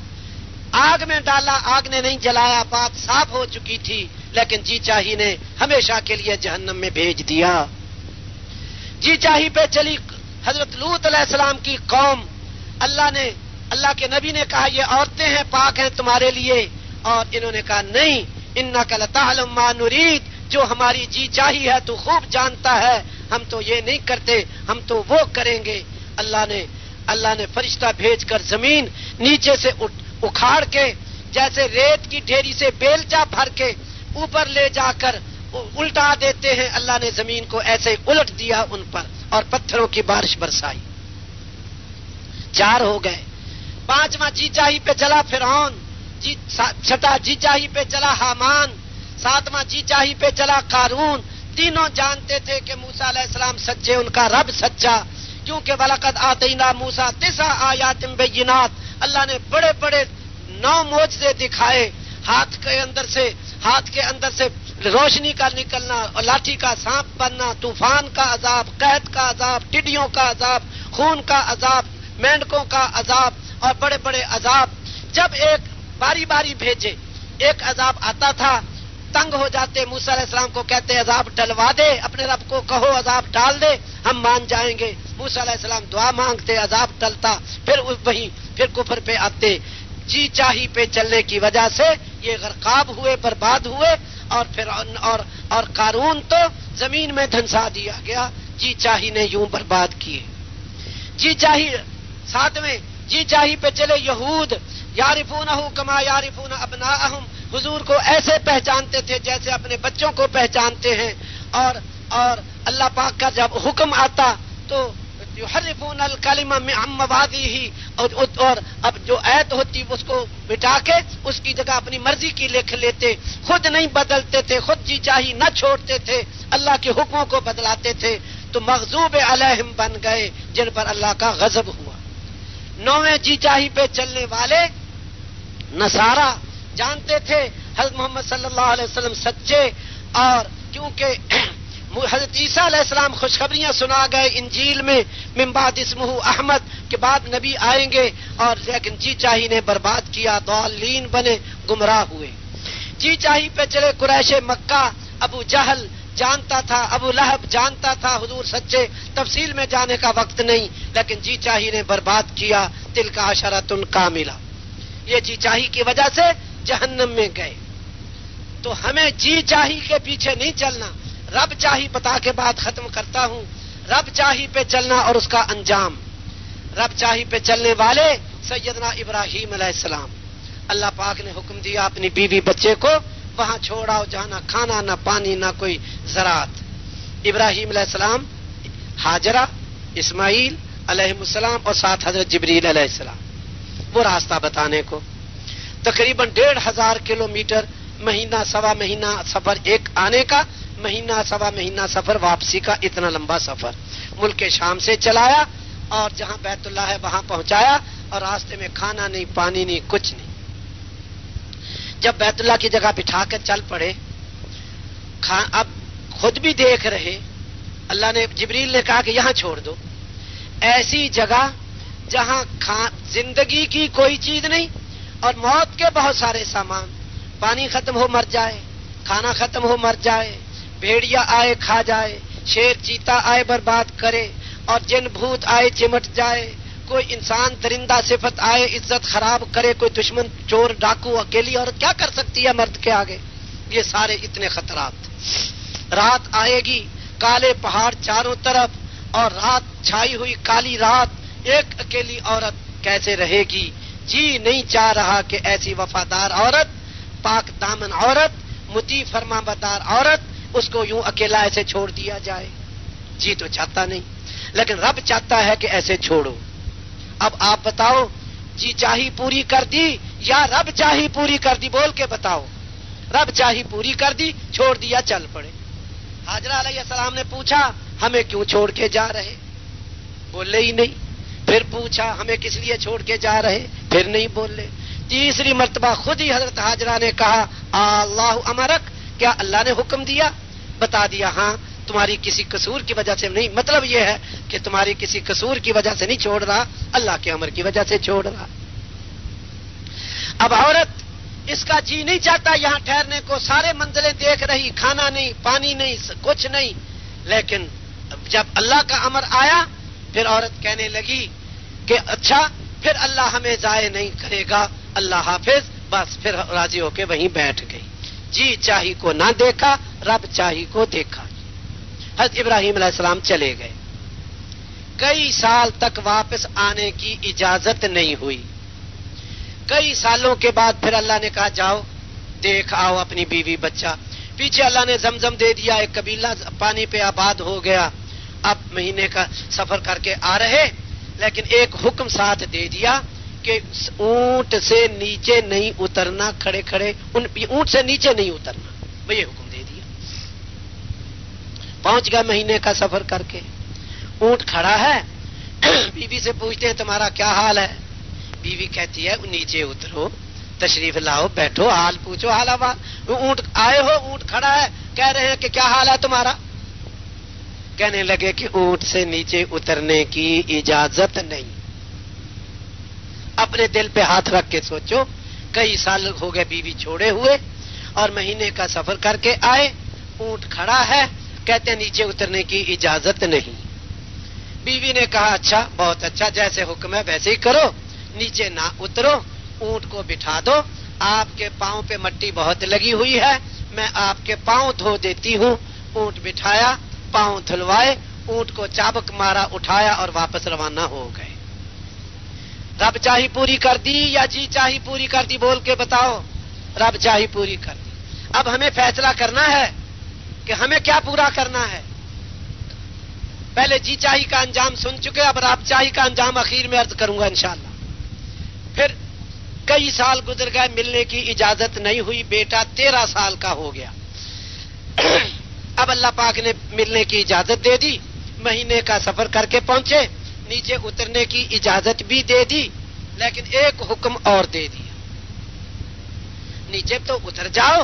آگ میں ڈالا، آگ نے نہیں جلایا، بات صاف ہو چکی تھی، لیکن جی چاہی نے ہمیشہ کے لیے جہنم میں بھیج دیا. جی چاہی پہ چلی حضرت لوط علیہ السلام کی قوم. اللہ کے نبی نے کہا یہ عورتیں ہیں، پاک ہیں تمہارے لیے، اور انہوں نے کہا نہیں، انک لتعلم ما نرید، جو ہماری جی چاہی ہے تو خوب جانتا ہے، ہم تو یہ نہیں کرتے، ہم تو وہ کریں گے. اللہ نے فرشتہ بھیج کر زمین نیچے سے اکھاڑ کے جیسے ریت کی ڈھیری سے بیلچا بھر کے اوپر لے جا کر الٹا دیتے ہیں. اللہ نے زمین کو ایسے الٹ دیا ان پر اور پتھروں کی بارش برسائی. 4 ہو گئے. 5واں جی چاہی پہ چلا فرعون، 6واں جی چاہی پہ چلا حامان، 7واں جی چاہی پہ چلا قارون. تینوں جانتے تھے کہ موسیٰ علیہ السلام سچے، ان کا رب سچا، کیونکہ وَلَقَدْ آتَيْنَا مُوسَىٰ 9 آیات بینات، اللہ نے بڑے بڑے 9 معجزے دکھائے. ہاتھ کے اندر سے روشنی کا نکلنا، لاٹھی کا سانپ بننا، طوفان کا عذاب، قحط کا عذاب، ٹڈیوں کا عذاب، خون کا عذاب، مینڈکوں کا عذاب اور بڑے بڑے عذاب. جب ایک باری باری بھیجے، ایک عذاب آتا تھا، تنگ ہو جاتے، موسیٰ علیہ السلام کو کہتے عذاب ٹلوا دے، اپنے رب کو کہو عذاب ڈال دے، ہم مان جائیں گے. موسیٰ علیہ السلام دعا مانگتے، عذاب ٹلتا، پھر کفر پہ آتے. جی چاہی پہ چلنے کی وجہ سے یہ غرقاب ہوئے، برباد ہوئے، اور قارون تو زمین میں دھنسا دیا گیا. جی چاہی نے یوں برباد کیے. جی چاہی 7ویں جی چاہی پہ چلے یہود، یعرفونہ کما یعرفون ابناءہم، حضور کو ایسے پہچانتے تھے جیسے اپنے بچوں کو پہچانتے ہیں. اور اللہ پاک کا جب حکم آتا تو یحرفون الکلمہ عن مواضعہ، اور اب جو آیت ہوتی اس کو مٹا کے اس کی جگہ اپنی مرضی کی لکھ لیتے، خود نہیں بدلتے تھے، خود جی چاہی نہ چھوڑتے تھے، اللہ کے حکموں کو بدلاتے تھے، تو مغضوب علیہم بن گئے جن پر اللہ کا غضب ہوا. 9ویں جی چاہی پہ چلنے والے نصارہ جانتے تھے حضرت محمد صلی اللہ علیہ وسلم سچے، اور کیونکہ حضرت عیسیٰ علیہ السلام خوشخبریاں سنا گئے انجیل میں، من بعد اسمہ احمد، کے بعد نبی آئیں گے، اور لیکن جی چاہی نے برباد کیا، ضالین بنے، گمراہ ہوئے. جی چاہی پہ چلے قریش مکہ. ابو جہل جانتا تھا، ابو لہب جانتا تھا حضور سچے، تفصیل میں جانے کا وقت نہیں، لیکن جی چاہی نے برباد کیا. تلک عشرۃ کاملہ، یہ جی چاہی کی وجہ سے جہنم میں گئے. تو ہمیں جی چاہی کے پیچھے نہیں چلنا. رب چاہی بتا کے بات ختم کرتا ہوں. رب چاہی پہ چلنا اور اس کا انجام. رب چاہی پہ چلنے والے سیدنا ابراہیم علیہ السلام، اللہ پاک نے حکم دیا اپنی بیوی بچے کو وہاں چھوڑاؤ جہاں نہ کھانا نہ پانی نہ کوئی زراعت. ابراہیم علیہ السلام، ہاجرہ، اسماعیل علیہ السلام اور ساتھ حضرت جبریل علیہ السلام، وہ راستہ بتانے کو. تقریباً 1500 کلومیٹر، مہینہ سوا مہینہ سفر ایک آنے کا، مہینہ سوا مہینہ سفر واپسی کا، اتنا لمبا سفر ملک شام سے چلایا، اور جہاں بیت اللہ ہے وہاں پہنچایا، اور راستے میں کھانا نہیں، پانی نہیں، کچھ نہیں. جب بیت اللہ کی جگہ بٹھا کر چل پڑے، اب خود بھی دیکھ رہے، اللہ نے جبریل نے کہا کہ یہاں چھوڑ دو، ایسی جگہ جہاں زندگی کی کوئی چیز نہیں اور موت کے بہت سارے سامان، پانی ختم ہو مر جائے، کھانا ختم ہو مر جائے، بھیڑیا آئے کھا جائے، شیر چیتا آئے برباد کرے، اور جن بھوت آئے چمٹ جائے، کوئی انسان درندہ صفت آئے عزت خراب کرے، کوئی دشمن چور ڈاکو، اکیلی عورت کیا کر سکتی ہے مرد کے آگے؟ یہ سارے اتنے خطرات. رات آئے گی، کالے پہاڑ چاروں طرف، اور رات چھائی ہوئی کالی رات، ایک اکیلی عورت کیسے رہے گی؟ جی نہیں چاہ رہا کہ ایسی وفادار عورت، پاک دامن عورت، مطیع فرما بردار عورت، اس کو یوں اکیلا ایسے چھوڑ دیا جائے. جی تو چاہتا نہیں، لیکن رب چاہتا ہے کہ ایسے چھوڑو. اب آپ بتاؤ، جی چاہی پوری کر دی یا رب چاہی پوری کر دی؟ بول کے بتاؤ. رب چاہی پوری کر دی، چھوڑ دیا، چل پڑے. حاجرہ علیہ السلام نے پوچھا ہمیں کیوں چھوڑ کے جا رہے؟ بولے ہی نہیں. پھر پوچھا ہمیں کس لیے چھوڑ کے جا رہے؟ پھر نہیں بولے. تیسری مرتبہ خود ہی حضرت حاجرہ نے کہا اللہ امرک، کیا اللہ نے حکم دیا؟ بتا دیا ہاں، تمہاری کسی قصور کی وجہ سے نہیں، مطلب یہ ہے کہ تمہاری کسی قصور کی وجہ سے نہیں چھوڑ رہا، اللہ کے امر کی وجہ سے چھوڑ رہا. اب عورت اس کا جی نہیں چاہتا یہاں ٹھہرنے کو، سارے منزلیں دیکھ رہی، کھانا نہیں، پانی نہیں، کچھ نہیں. لیکن جب اللہ کا امر آیا پھر عورت کہنے لگی کہ اچھا پھر اللہ ہمیں ضائع نہیں کرے گا، اللہ حافظ. بس پھر راضی ہو کے وہیں بیٹھ گئی. جی چاہی کو نہ دیکھا، رب چاہی کو دیکھا. حضرت ابراہیم علیہ السلام چلے گئے. کئی سال تک واپس آنے کی اجازت نہیں ہوئی. کئی سالوں کے بعد پھر اللہ نے کہا جاؤ دیکھ آؤ اپنی بیوی بچہ. پیچھے اللہ نے زمزم دے دیا، ایک قبیلہ پانی پہ آباد ہو گیا. اب مہینے کا سفر کر کے آ رہے، لیکن ایک حکم ساتھ دے دیا کہ اونٹ سے نیچے نہیں اترنا، کھڑے کھڑے اونٹ سے نیچے نہیں اترنا. وہ یہ حکم دے دیا. پہنچ گیا مہینے کا سفر کر کے. اونٹ کھڑا ہے، بیوی سے پوچھتے ہیں تمہارا کیا حال ہے؟ بیوی کہتی ہے نیچے اترو، تشریف لاؤ، بیٹھو، حال پوچھو، حال احوال. اونٹ آئے ہو، اونٹ کھڑا ہے، کہہ رہے ہیں کہ کیا حال ہے تمہارا؟ کہنے لگے کہ اونٹ سے نیچے اترنے کی اجازت نہیں. اپنے دل پہ ہاتھ رکھ کے سوچو، کئی سال ہو گئے بیوی چھوڑے ہوئے اور مہینے کا سفر کر کے آئے، اونٹ کھڑا ہے، کہتے ہیں نیچے اترنے کی اجازت نہیں. بیوی نے کہا اچھا، بہت اچھا، جیسے حکم ہے ویسے ہی کرو، نیچے نہ اترو، اونٹ کو بٹھا دو، آپ کے پاؤں پہ مٹی بہت لگی ہوئی ہے، میں آپ کے پاؤں دھو دیتی ہوں. اونٹ بٹھایا، پاؤں دھلوائے، اونٹ کو چابک مارا، اٹھایا اور واپس روانہ ہو گئے. رب چاہی پوری کر دی یا جی چاہی پوری کر دی؟ بول کے بتاؤ. رب چاہی پوری کر دی. اب ہمیں فیصلہ کرنا ہے کہ ہمیں کیا پورا کرنا ہے. پہلے جی چاہی کا انجام سن چکے، اب رب چاہی کا انجام اخیر میں عرض کروں گا انشاءاللہ. پھر کئی سال گزر گئے، ملنے کی اجازت نہیں ہوئی. بیٹا 13 سال کا ہو گیا. اب اللہ پاک نے ملنے کی اجازت دے دی، مہینے کا سفر کر کے پہنچے، نیچے اترنے کی اجازت بھی دے دی، لیکن ایک حکم اور دے دیا، نیچے تو اتر جاؤ،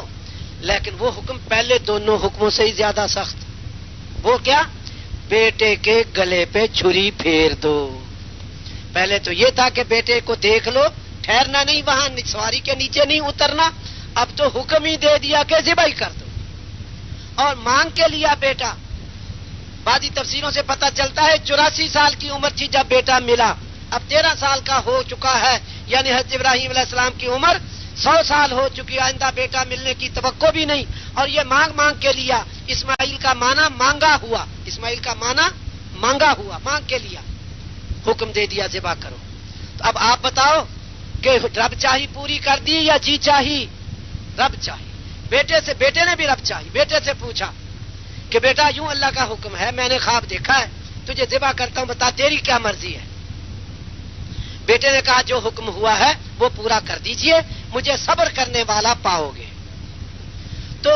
لیکن وہ حکم پہلے دونوں حکموں سے ہی زیادہ سخت. وہ کیا؟ بیٹے کے گلے پہ چھری پھیر دو. پہلے تو یہ تھا کہ بیٹے کو دیکھ لو، ٹھہرنا نہیں، وہاں سواری کے نیچے نہیں اترنا. اب تو حکم ہی دے دیا کہ ذبح کر دو. اور مانگ کے لیا بیٹا. بعضی تفسیروں سے پتہ چلتا ہے 84 سال کی عمر تھی جب بیٹا ملا، اب 13 سال کا ہو چکا ہے، یعنی حضرت ابراہیم علیہ السلام کی عمر 100 سال ہو چکی، آئندہ بیٹا ملنے کی توقع بھی نہیں. اور یہ مانگ کے لیا. اسماعیل کا معنی مانگا ہوا، اسماعیل کا معنی مانگا ہوا، مانگ کے لیا، حکم دے دیا ذبح کرو. تو اب آپ بتاؤ کہ رب چاہی پوری کر دی یا جی چاہی؟ رب چاہی. بیٹے نے بھی رب چاہی. بیٹے سے پوچھا کہ بیٹا یوں اللہ کا حکم ہے، میں نے خواب دیکھا ہے، تجھے ذبح کرتا ہوں، بتا تیری کیا مرضی ہے؟ بیٹے نے کہا جو حکم ہوا ہے وہ پورا کر دیجئے، مجھے صبر کرنے والا پاؤ گے. تو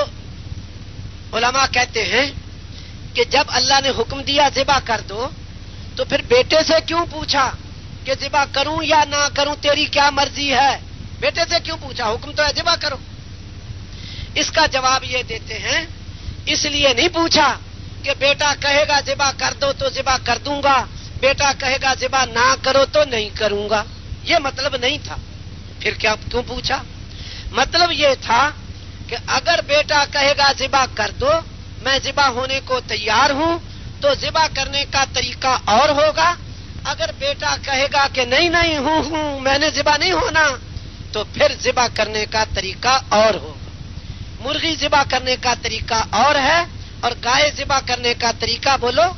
علماء کہتے ہیں کہ جب اللہ نے حکم دیا ذبح کر دو، تو پھر بیٹے سے کیوں پوچھا کہ ذبح کروں یا نہ کروں، تیری کیا مرضی ہے؟ بیٹے سے کیوں پوچھا؟ حکم تو ہے ذبح کرو. اس کا جواب یہ دیتے ہیں اس لیے نہیں پوچھا کہ بیٹا کہے گا ذبح کر دو تو ذبح کر دوں گا، بیٹا کہے گا ذبح نہ کرو تو نہیں کروں گا، یہ مطلب نہیں تھا. پھر کیوں پوچھا؟ مطلب یہ تھا کہ اگر بیٹا کہے گا ذبح کر دو، میں ذبح ہونے کو تیار ہوں، تو ذبح کرنے کا طریقہ اور ہوگا. اگر بیٹا کہے گا کہ نہیں ہوں میں نے ذبح نہیں ہونا، تو پھر ذبح کرنے کا طریقہ اور ہوگا. مرغی ذبح کرنے کا طریقہ اور ہے، اور گائے ذبح کرنے کا طریقہ بولو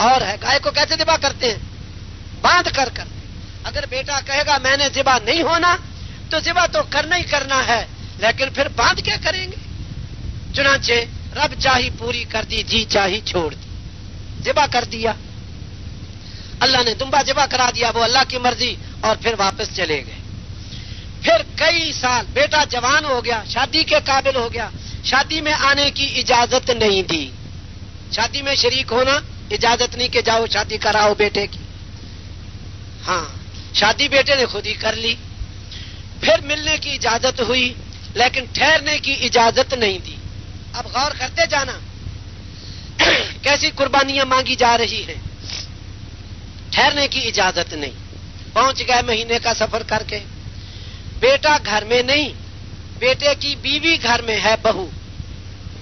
اور ہے. گائے کو کیسے ذبح کرتے ہیں؟ باندھ کر. اگر بیٹا کہے گا میں نے ذبح نہیں ہونا، تو ذبح تو کرنا ہی کرنا ہے، لیکن پھر باندھ کے کریں گے. چنانچہ رب چاہی پوری کر دی، جی چاہی چھوڑ دی، ذبح کر دیا. اللہ نے دمبا ذبح کرا دیا، وہ اللہ کی مرضی. اور پھر واپس چلے گئے. پھر کئی سال بیٹا جوان ہو گیا, شادی کے قابل ہو گیا, شادی میں آنے کی اجازت نہیں دی. شادی میں شریک ہونا اجازت نہیں کہ جاؤ شادی کراؤ بیٹے کی. ہاں, شادی بیٹے نے خود ہی کر لی. پھر ملنے کی اجازت ہوئی لیکن ٹھہرنے کی اجازت نہیں دی. اب غور کرتے جانا کیسی قربانیاں مانگی جا رہی ہیں. ٹھہرنے کی اجازت نہیں. پہنچ گئے مہینے کا سفر کر کے. بیٹا گھر میں نہیں, بیٹے کی بیوی گھر میں ہے, بہو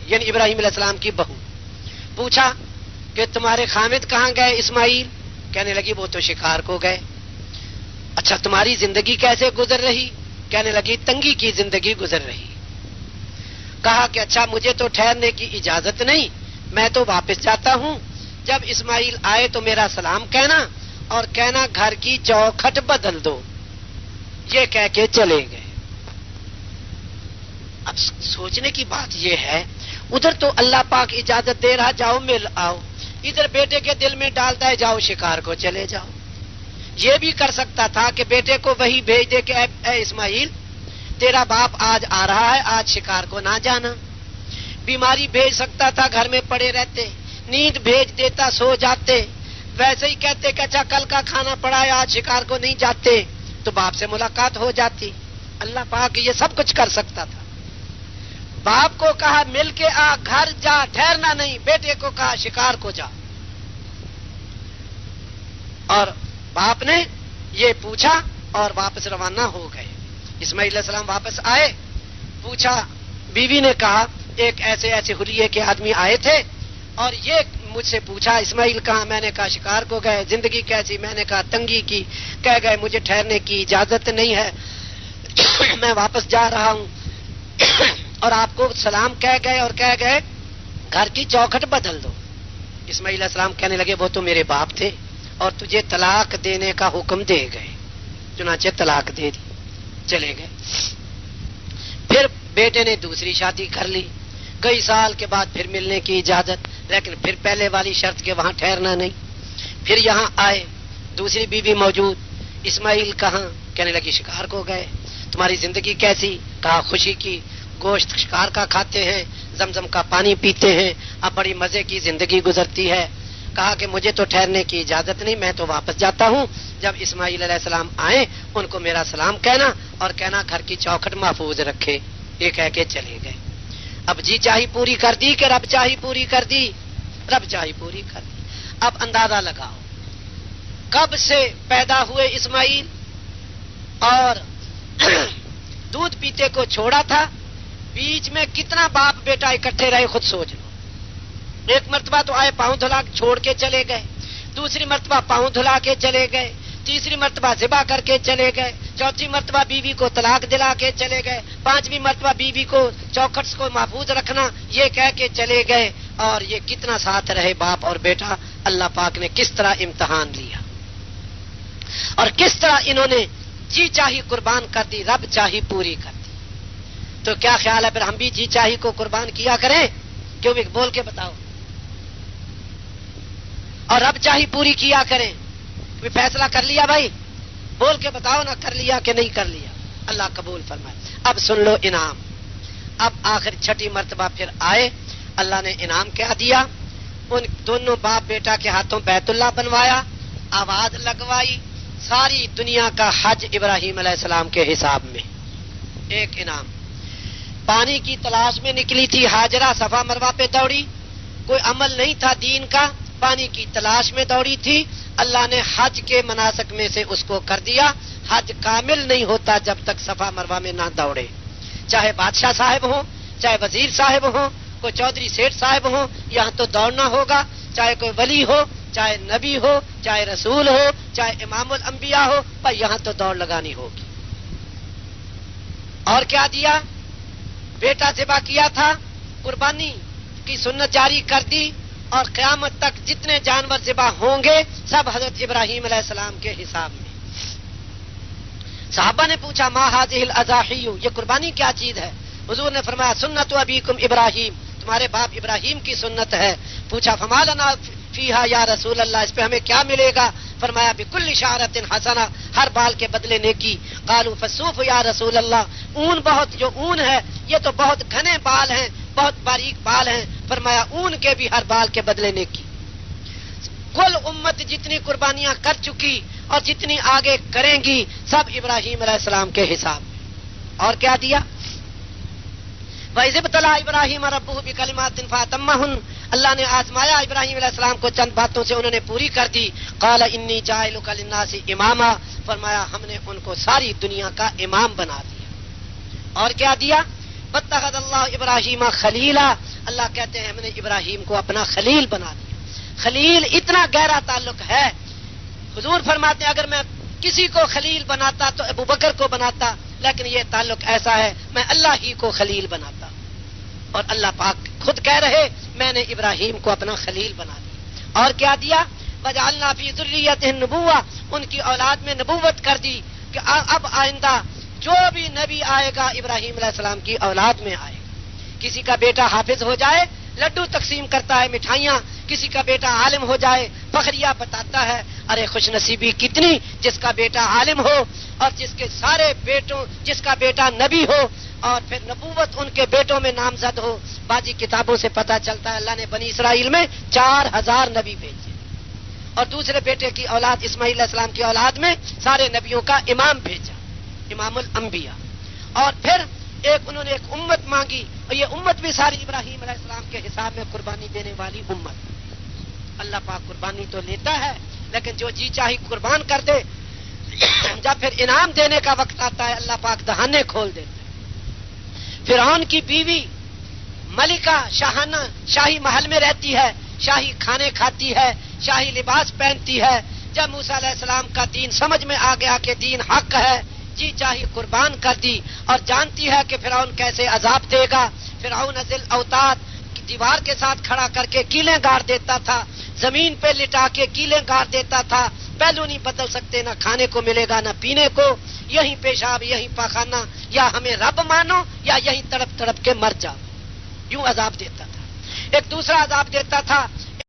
یعنی ابراہیم علیہ السلام کی بہو. پوچھا کہ تمہارے خامد کہاں گئے اسماعیل؟ کہنے لگی وہ تو شکار کو گئے. اچھا تمہاری زندگی کیسے گزر رہی؟ کہنے لگی تنگی کی زندگی گزر رہی. کہا کہ اچھا مجھے تو ٹھہرنے کی اجازت نہیں, میں تو واپس جاتا ہوں. جب اسماعیل آئے تو میرا سلام کہنا اور کہنا گھر کی چوکھٹ بدل دو. یہ کہہ کے چلے گئے. اب سوچنے کی بات یہ ہے, ادھر تو اللہ پاک اجازت دے رہا جاؤ مل آؤ, ادھر بیٹے کے دل میں ڈالتا ہے جاؤ شکار کو چلے جاؤ. یہ بھی کر سکتا تھا کہ بیٹے کو وہی بھیج دے کہ اے اسماعیل تیرا باپ آج آ رہا ہے, آج شکار کو نہ جانا. بیماری بھیج سکتا تھا, گھر میں پڑے رہتے. نیند بھیج دیتا, سو جاتے. ویسے ہی کہتے کہ اچھا کل کا کھانا پڑا ہے آج شکار کو نہیں جاتے, تو باپ سے ملاقات ہو جاتی. اللہ پاک یہ سب کچھ کر سکتا تھا. باپ کو کہا مل کے آ, گھر جا, ٹھہرنا نہیں. بیٹے کو کہا شکار کو جا. اور باپ نے یہ پوچھا اور واپس روانہ ہو گئے. اسماعیل علیہ السلام واپس آئے. پوچھا, بیوی نے کہا ایک ایسے ایسے حلیے کے آدمی آئے تھے اور یہ مجھ سے پوچھا اسماعیل کہاں؟ میں نے کہا شکار کو گئے. زندگی کیسی؟ میں نے کہا تنگی کی. کہہ گئے مجھے ٹھہرنے کی اجازت نہیں ہے, میں واپس جا رہا ہوں. اور آپ کو سلام کہہ گئے اور کہہ گئے گھر کی چوکھٹ بدل دو. اسماعیل علیہ السلام کہنے لگے وہ تو میرے باپ تھے اور تجھے طلاق دینے کا حکم دے گئے. چنانچہ طلاق دے دی, چلے گئے. پھر بیٹے نے دوسری شادی کر لی. کئی سال کے بعد پھر ملنے کی اجازت, لیکن پھر پہلے والی شرط کے وہاں ٹھہرنا نہیں. پھر یہاں آئے, دوسری بیوی موجود. اسماعیل کہاں؟ کہنے لگی شکار کو گئے. تمہاری زندگی کیسی؟ کہا خوشی کی, گوشت شکار کا کھاتے ہیں, زمزم کا پانی پیتے ہیں, اب بڑی مزے کی زندگی گزرتی ہے. کہا کہ مجھے تو ٹھہرنے کی اجازت نہیں, میں تو واپس جاتا ہوں. جب اسماعیل علیہ السلام آئے ان کو میرا سلام کہنا اور کہنا گھر کی چوکھٹ محفوظ رکھے. یہ کہہ کے چلے گئے. اب جی چاہی پوری کر دی کہ رب چاہی پوری کر دی؟ رب چاہی پوری کر دی. اب اندازہ لگاؤ کب سے پیدا ہوئے اسماعیل اور دودھ پیتے کو چھوڑا تھا, بیچ میں کتنا باپ بیٹا اکٹھے رہے خود سوچ لو. ایک مرتبہ تو آئے پاؤں دھلا چھوڑ کے چلے گئے, دوسری مرتبہ پاؤں دھلا کے چلے گئے, تیسری مرتبہ ذبح کر کے چلے گئے, چوتھی مرتبہ بیوی کو طلاق دلا کے چلے گئے, پانچویں مرتبہ بیوی کو چوکھٹ کو محفوظ رکھنا یہ کہہ کے چلے گئے. اور یہ کتنا ساتھ رہے باپ اور بیٹا. اللہ پاک نے کس طرح امتحان لیا اور کس طرح انہوں نے جی چاہی قربان کر دی, رب چاہی پوری کر دی. تو کیا خیال ہے پھر ہم بھی جی چاہی کو قربان کیا کریں؟ کیوں بھی بول کے بتاؤ. اور رب چاہی پوری کیا کریں. فیصلہ کر لیا بھائی, بول کے بتاؤ نا, کر لیا کہ نہیں کر لیا. اللہ قبول فرمائے. اب سن لو انعام. اب آخر چھٹی مرتبہ پھر آئے, اللہ نے انعام کیا دیا. ان دونوں باپ بیٹا کے ہاتھوں بیت اللہ بنوایا, آواز لگوائی, ساری دنیا کا حج ابراہیم علیہ السلام کے حساب میں. ایک انعام. پانی کی تلاش میں نکلی تھی ہاجرہ, صفا مروہ پہ دوڑی, کوئی عمل نہیں تھا دین کا, پانی کی تلاش میں دوڑی تھی. اللہ نے حج کے مناسک میں سے اس کو کر دیا. حج کامل نہیں ہوتا جب تک صفا مروہ میں نہ دوڑے, چاہے بادشاہ صاحب ہوں, چاہے وزیر صاحب ہوں, کوئی چودھری سیٹھ صاحب ہوں, یہاں تو دوڑنا ہوگا. چاہے کوئی ولی ہو, چاہے نبی ہو, چاہے رسول ہو, چاہے امام الانبیاء ہو, پر یہاں تو دوڑ لگانی ہوگی. اور کیا دیا؟ بیٹا ذبح کیا تھا, قربانی کی سنت جاری کر دی, اور قیامت تک جتنے جانور ذبح ہوں گے سب حضرت ابراہیم علیہ السلام کے حساب میں. صحابہ نے پوچھا ما ھذہ الاضاحی, یہ قربانی کیا چیز ہے؟ حضور نے فرمایا سنت ابیکم ابراہیم, تمہارے باپ ابراہیم کی سنت ہے. پوچھا فما لنا فیہا یا رسول اللہ, اس پہ ہمیں کیا ملے گا فرمایا بکل شعرۃ حسنہ، ہر بال کے بدلے نیکی۔ قالوا فالصوف یا رسول اللہ، اون بہت، جو اون ہے یہ تو بہت گھنے بال ہیں، بہت باریک بال ہیں، فرمایا اون کے بھی ہر بال کے بدلے نیکی۔ کل امت جتنی قربانیاں کر چکی اور جتنی آگے کریں گی سب ابراہیم علیہ السلام کے حساب میں۔ اور کیا دیا؟ وَإِذِ ابْتَلَىٰ إِبْرَاهِيمَ رَبُّهُ بِكَلِمَاتٍ فَأَتَمَّهُنَّ، اللہ نے آزمایا ابراہیم علیہ السلام کو چند باتوں سے، انہوں نے پوری کر دی۔ قَالَ إِنِّي جَاعِلُكَ لِلنَّاسِ إِمَامًا، فرمایا ہم نے ان کو ساری دنیا کا امام بنا دیا۔ اور کیا دیا؟ وَاتَّخَذَ اللَّهُ إِبْرَاهِيمَ خَلِيلًا، اللہ کہتے ہیں ہم نے ابراہیم کو اپنا خلیل بنا دیا۔ خلیل اتنا گہرا تعلق ہے، حضور فرماتے ہیں اگر میں کسی کو خلیل بناتا تو ابو بکر کو بناتا، لیکن یہ تعلق ایسا ہے میں اللہ ہی کو خلیل بناتا۔ اور اللہ پاک خود کہہ رہے میں نے ابراہیم کو اپنا خلیل بنا دیا۔ اور کیا دیا؟ وَجَعَلْنَا فِي ذُرِّيَّتِهِ النُّبُوَّةَ، ان کی اولاد میں نبوت کر دی کہ اب آئندہ جو بھی نبی آئے گا ابراہیم علیہ السلام کی اولاد میں آئے گا۔ کسی کا بیٹا حافظ ہو جائے لڈو تقسیم کرتا ہے مٹھائیاں، کسی کا بیٹا عالم ہو جائے فخریہ بتاتا ہے، ارے خوش نصیبی کتنی جس کا بیٹا عالم ہو اور جس کے سارے بیٹوں، جس کا بیٹا نبی ہو اور پھر نبوت ان کے بیٹوں میں نامزد ہو۔ باجی کتابوں سے پتہ چلتا ہے اللہ نے بنی اسرائیل میں 4000 نبی بھیجے اور دوسرے بیٹے کی اولاد اسماعیل علیہ السلام کی اولاد میں سارے نبیوں کا امام بھیجا، امام الانبیاء۔ اور پھر انہوں نے ایک امت مانگی اور یہ امت بھی ساری ابراہیم علیہ السلام کے حساب میں قربانی دینے والی امت۔ اللہ پاک قربانی تو لیتا ہے لیکن جو جی چاہی قربان کر دے، جب پھر انعام دینے کا وقت آتا ہے اللہ پاک دہانے کھول دیتے ہیں۔ فرعون کی بیوی ملکہ شاہانہ شاہی محل میں رہتی ہے، شاہی کھانے کھاتی ہے، شاہی لباس پہنتی ہے۔ جب موسیٰ علیہ السلام کا دین سمجھ میں آ گیا کہ دین حق ہے، جی چاہی قربان کر دی اور جانتی ہے کہ فرعون کیسے عذاب دے گا۔ فرعون ذل اوتاد دیوار کے ساتھ کھڑا کر کے کیلیں گاڑ دیتا تھا، زمین پہ لٹا کے کیلیں گاڑ دیتا تھا، پہلو نہیں بدل سکتے، نہ کھانے کو ملے گا نہ پینے کو، یہیں پیشاب یہیں پاخانہ، یا ہمیں رب مانو یا یہیں تڑپ تڑپ کے مر جاؤ، یوں عذاب دیتا تھا۔ ایک دوسرا عذاب دیتا تھا،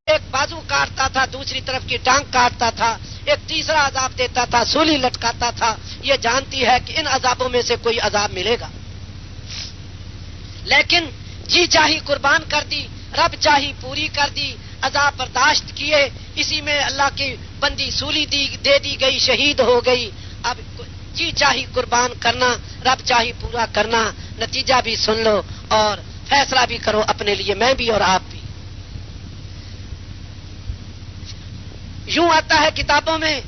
ایک بازو کاٹتا تھا دوسری طرف کی ٹانگ کاٹتا تھا، ایک تیسرا عذاب دیتا تھا سولی لٹکاتا تھا۔ یہ جانتی ہے کہ ان عذابوں میں سے کوئی عذاب ملے گا، لیکن جی چاہی قربان کر دی، رب چاہی پوری کر دی، عذاب برداشت کیے، اسی میں اللہ کی بندی سولی دے دی گئی، شہید ہو گئی۔ اب جی چاہی قربان کرنا، رب چاہی پورا کرنا، نتیجہ بھی سن لو اور فیصلہ بھی کرو اپنے لیے، میں بھی اور آپ بھی۔ یوں آتا ہے کتابوں میں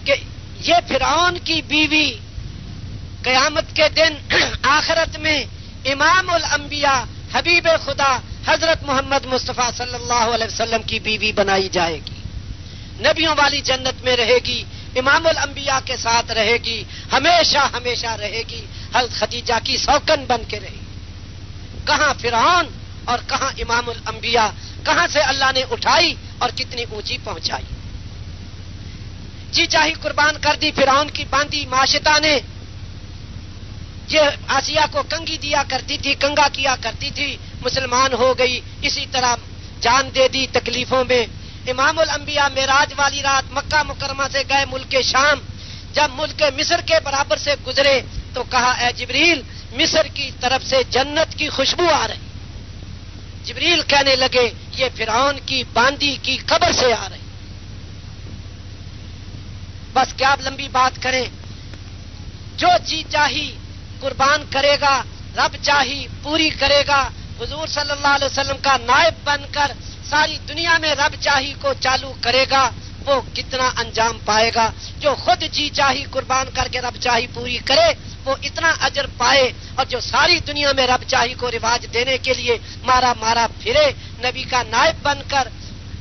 کہ یہ فرعون کی بیوی قیامت کے دن آخرت میں امام الانبیاء حبیب خدا حضرت محمد مصطفیٰ صلی اللہ علیہ وسلم کی بیوی بنائی جائے گی، نبیوں والی جنت میں رہے گی، امام الانبیاء کے ساتھ رہے گی، ہمیشہ ہمیشہ رہے گی، حضرت خدیجہ کی سوکن بن کے رہے گی۔ کہاں فرعون اور کہاں امام الانبیاء، کہاں سے اللہ نے اٹھائی اور کتنی اونچی پہنچائی۔ جی چاہی قربان کر دی فرعون کی باندھی معاشطہ نے، یہ آسیہ کو کنگھی دیا کرتی تھی، کنگا کیا کرتی تھی، مسلمان ہو گئی، اسی طرح جان دے دی تکلیفوں میں۔ امام الانبیاء معراج والی رات مکہ مکرمہ سے گئے ملک شام، جب ملک مصر کے برابر سے گزرے تو کہا اے جبریل مصر کی طرف سے جنت کی خوشبو آ رہی۔ جبریل کہنے لگے یہ فرعون کی باندی کی قبر سے آ رہی۔ بس کیا لمبی بات کریں، جو جی چاہی قربان کرے گا رب چاہی پوری کرے گا، حضور صلی اللہ علیہ وسلم کا نائب بن کر ساری دنیا میں رب چاہی کو چالو کرے گا، وہ کتنا انجام پائے گا۔ جو خود جی چاہی قربان کر کے رب چاہی پوری کرے وہ اتنا اجر پائے، اور جو ساری دنیا میں رب چاہی کو رواج دینے کے لیے مارا مارا پھرے، نبی کا نائب بن کر،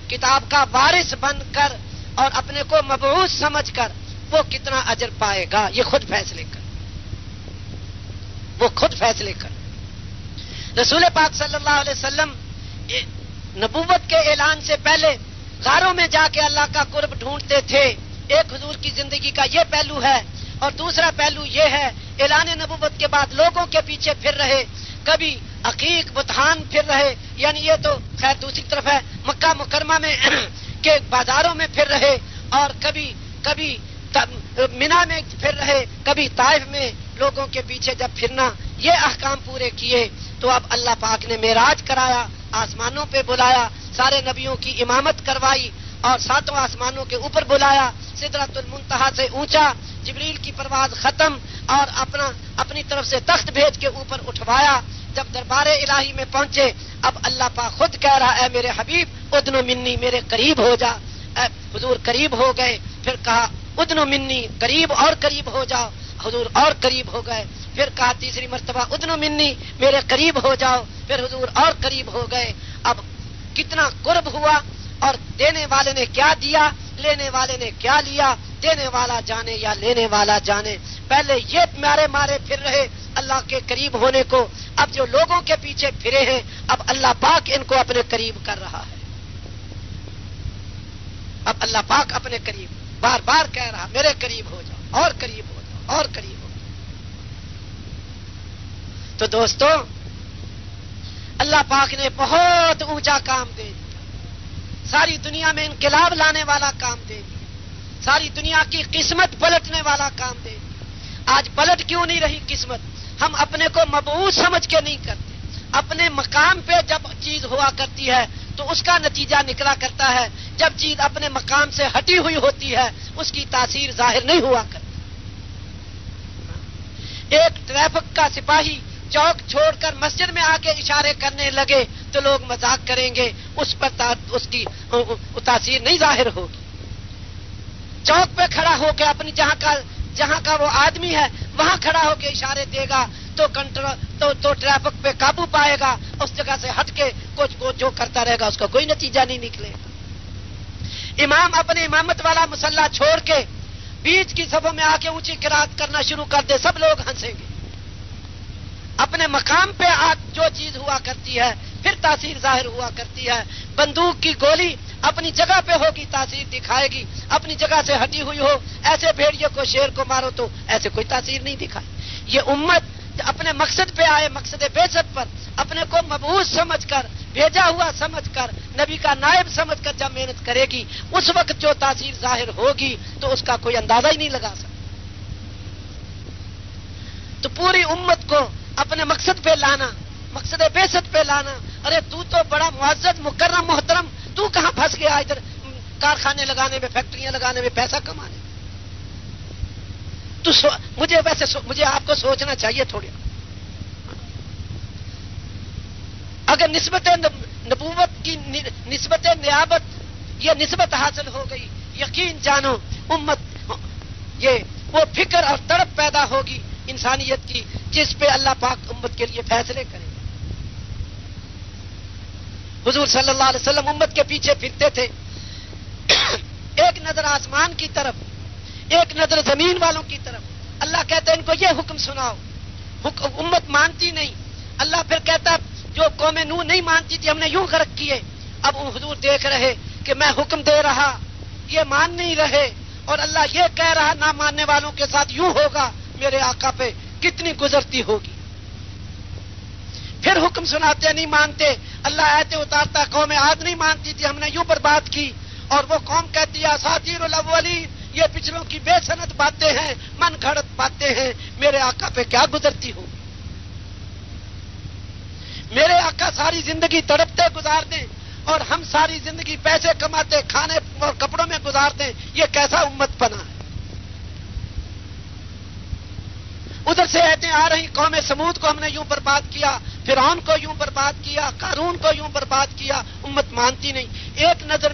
کتاب کا وارث بن کر اور اپنے کو مبعوث سمجھ کر، وہ کتنا اجر پائے گا، یہ خود فیصلے کر، وہ خود فیصلے کر۔ رسول پاک صلی اللہ علیہ وسلم نبوت کے اعلان سے پہلے غاروں میں جا کے اللہ کا قرب ڈھونڈتے تھے۔ ایک حضور کی زندگی کا یہ پہلو ہے، اور دوسرا پہلو یہ ہے اعلان نبوت کے بعد لوگوں کے پیچھے پھر رہے، کبھی عقیق بتہان پھر رہے، یعنی یہ تو خیر دوسری طرف ہے، مکہ مکرمہ میں کہ بازاروں میں پھر رہے اور کبھی مینا میں پھر رہے، کبھی طائف میں لوگوں کے پیچھے جب پھرنا، یہ احکام پورے کیے تو اب اللہ پاک نے معراج کرایا، آسمانوں پہ بلایا، سارے نبیوں کی امامت کروائی اور ساتوں آسمانوں کے اوپر بلایا، سدرۃ المنتہا سے اونچا، جبریل کی پرواز ختم اور اپنی طرف سے تخت بھیج کے اوپر اٹھوایا۔ جب دربار الہی میں پہنچے اب اللہ پاک خود کہہ رہا اے میرے حبیب ادنو منی، میرے قریب ہو جا۔ حضور قریب ہو گئے، پھر کہا ادنو منی، قریب اور قریب ہو جاؤ، حضور اور قریب ہو گئے، پھر کہا تیسری مرتبہ ادنو منی، میرے قریب ہو جاؤ، پھر حضور اور قریب ہو گئے۔ اب کتنا قرب ہوا، اور دینے والے نے کیا دیا، لینے والے نے کیا لیا، دینے والا جانے یا لینے والا جانے۔ پہلے یہ مارے پھر رہے اللہ کے قریب ہونے کو، اب جو لوگوں کے پیچھے پھرے ہیں اب اللہ پاک ان کو اپنے قریب کر رہا ہے۔ اب اللہ پاک اپنے قریب بار بار کہہ رہا میرے قریب ہو جاؤ، اور قریب ہو جاؤ، اور قریب ہو جاؤ۔ تو دوستو اللہ پاک نے بہت اونچا کام دے دیا، ساری دنیا میں انقلاب لانے والا کام دے دیا، ساری دنیا کی قسمت پلٹنے والا کام دے دیا۔ آج پلٹ کیوں نہیں رہی قسمت؟ ہم اپنے کو مبعوث سمجھ کے نہیں کرتے۔ اپنے مقام پہ جب چیز ہوا کرتی ہے تو اس کا نتیجہ نکلا کرتا ہے، جب چیز اپنے مقام سے ہٹی ہوئی ہوتی ہے اس کی تاثیر ظاہر نہیں ہوا کرتی۔ ایک ٹریفک کا سپاہی چوک چھوڑ کر مسجد میں آ کے اشارے کرنے لگے تو لوگ مذاق کریں گے، اس پر اس کی تاثیر نہیں ظاہر ہوگی۔ چوک پہ کھڑا ہو کے اپنی جہاں کا وہ آدمی ہے وہاں کھڑا ہو کے اشارے دے گا تو ٹریفک پہ قابو پائے گا، اس جگہ سے ہٹ کے کچھ جو کرتا رہے گا اس کا کوئی نتیجہ نہیں نکلے گا۔ امام اپنے امامت والا مصلی چھوڑ کے بیچ کی صفوں میں آ کے اونچی قرات کرنا شروع کر دے، سب لوگ ہنسیں گے۔ اپنے مقام پہ جو چیز ہوا کرتی ہے پھر تاثیر ظاہر ہوا کرتی ہے۔ بندوق کی گولی اپنی جگہ پہ ہوگی تاثیر دکھائے گی، اپنی جگہ سے ہٹی ہوئی ہو، ایسے بھیڑیے کو شیر کو مارو تو ایسے کوئی تاثیر نہیں دکھائے۔ یہ امت اپنے مقصد پہ آئے، مقصد بعثت پر اپنے کو مبعوث سمجھ کر، بھیجا ہوا سمجھ کر، نبی کا نائب سمجھ کر جب محنت کرے گی اس وقت جو تاثیر ظاہر ہوگی تو اس کا کوئی اندازہ ہی نہیں لگا سکتا۔ تو پوری امت کو اپنے مقصد پہ لانا، مقصد بعثت پہ لانا۔ ارے تو بڑا معزز مکرم محترم، تو کہاں پھنس گیا ادھر کارخانے لگانے میں، فیکٹریاں لگانے میں، پیسہ کمانے میں؟ تو مجھے آپ کو سوچنا چاہیے تھوڑی۔ اگر نسبت نبوت کی نسبت نیابت یہ نسبت حاصل ہو گئی، یقین جانو امت یہ وہ فکر اور تڑپ پیدا ہوگی انسانیت کی جس پہ اللہ پاک امت کے لیے فیصلے کرے۔ حضور صلی اللہ علیہ وسلم امت کے پیچھے پھرتے تھے، ایک نظر آسمان کی طرف، ایک نظر زمین والوں کی طرف۔ اللہ کہتا ہے ان کو یہ حکم سناؤ، امت مانتی نہیں۔ اللہ پھر کہتا جو قوم نوح نہیں مانتی تھی ہم نے یوں غرق کیے۔ اب حضور دیکھ رہے کہ میں حکم دے رہا یہ مان نہیں رہے، اور اللہ یہ کہہ رہا نہ ماننے والوں کے ساتھ یوں ہوگا، میرے آقا پہ کتنی گزرتی ہوگی۔ پھر حکم سناتے نہیں مانتے، اللہ آیتیں اتارتا قوم عاد نہیں مانتی تھی ہم نے یوں برباد کی، اور وہ قوم کہتی ہے اساطیر الاولین، یہ پچھلوں کی بے سند باتیں ہیں، من گھڑت باتیں ہیں، میرے آقا پہ کیا گزرتی ہوگی۔ میرے آقا ساری زندگی تڑپتے گزار دیں اور ہم ساری زندگی پیسے کماتے کھانے اور کپڑوں میں گزار دیں، یہ کیسا امت پنا ہے۔ ادھر سے آیتیں آ رہی قوم سمود کو ہم نے یوں برباد کیا، فرعون کو یوں برباد کیا، قارون کو یوں برباد کیا، امت مانتی نہیں۔ ایک نظر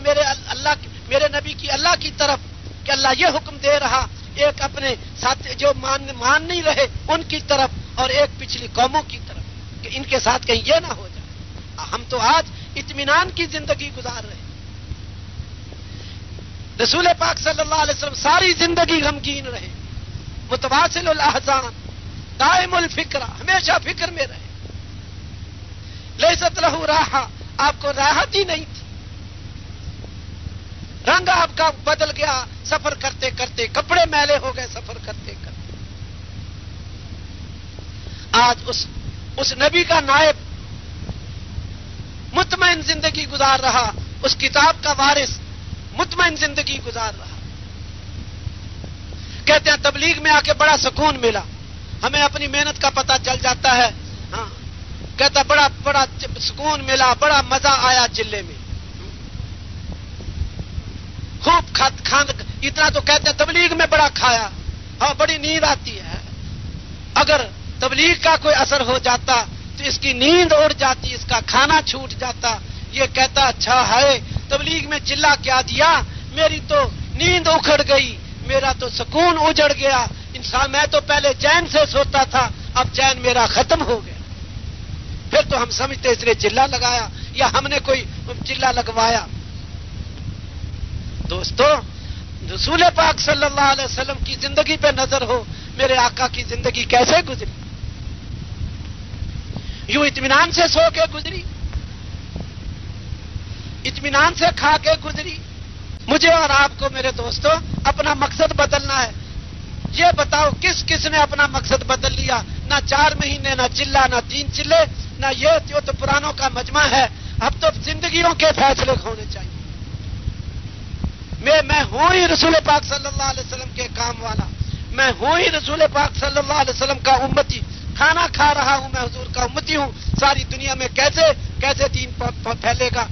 میرے نبی کی اللہ کی طرف کہ اللہ یہ حکم دے رہا، ایک اپنے ساتھ جو مان نہیں رہے ان کی طرف، اور ایک پچھلی قوموں کی طرف کہ ان کے ساتھ کہیں یہ نہ ہو جائے۔ ہم تو آج اطمینان کی زندگی گزار رہے ہیں۔ رسول پاک صلی اللہ علیہ وسلم ساری زندگی غمگین رہے، متواصل الاحزان، دائم الفکرہ، ہمیشہ فکر میں رہے۔ لیست لہ راحہ، آپ کو راحت ہی نہیں تھی، رنگ آپ کا بدل گیا سفر کرتے کرتے، کپڑے میلے ہو گئے سفر کرتے کرتے۔ آج اس نبی کا نائب مطمئن زندگی گزار رہا، اس کتاب کا وارث مطمئن زندگی گزار رہا. کہتے ہیں تبلیغ میں آ کے بڑا سکون ملا, ہمیں اپنی محنت کا پتہ چل جاتا ہے. ہاں کہتا بڑا بڑا سکون ملا, بڑا مزہ آیا چلے میں, خوب کھاند اتنا تو کہتے ہیں تبلیغ میں بڑا کھایا. ہاں بڑی نیند آتی ہے. اگر تبلیغ کا کوئی اثر ہو جاتا تو اس کی نیند اڑ جاتی, اس کا کھانا چھوٹ جاتا. یہ کہتا اچھا ہے تبلیغ میں چلا کیا دیا, میری تو نیند اکھڑ گئی, میرا تو سکون اجڑ گیا. انسان میں تو پہلے چین سے سوتا تھا, اب چین میرا ختم ہو گیا. پھر تو ہم سمجھتے اس نے چلا لگایا یا ہم نے کوئی چلا لگوایا. دوستو رسول پاک صلی اللہ علیہ وسلم کی زندگی پہ نظر ہو, میرے آقا کی زندگی کیسے گزری. یوں اطمینان سے سو کے گزری, اطمینان سے کھا کے گزری. مجھے اور آپ کو میرے دوستو اپنا مقصد بدلنا ہے. یہ بتاؤ کس کس نے اپنا مقصد بدل لیا؟ نہ 4 مہینے, نہ چلا, نہ 3 چلے, نہ یہ تو پرانوں کا مجمع ہے. اب تو زندگیوں کے فیصلے ہونے چاہیے. میں ہوں ہی رسول پاک صلی اللہ علیہ وسلم کے کام والا, میں ہوں ہی رسول پاک صلی اللہ علیہ وسلم کا امتی, کھانا کھا رہا ہوں, میں حضور کا امتی ہوں. ساری دنیا میں کیسے دین پھیلے گا؟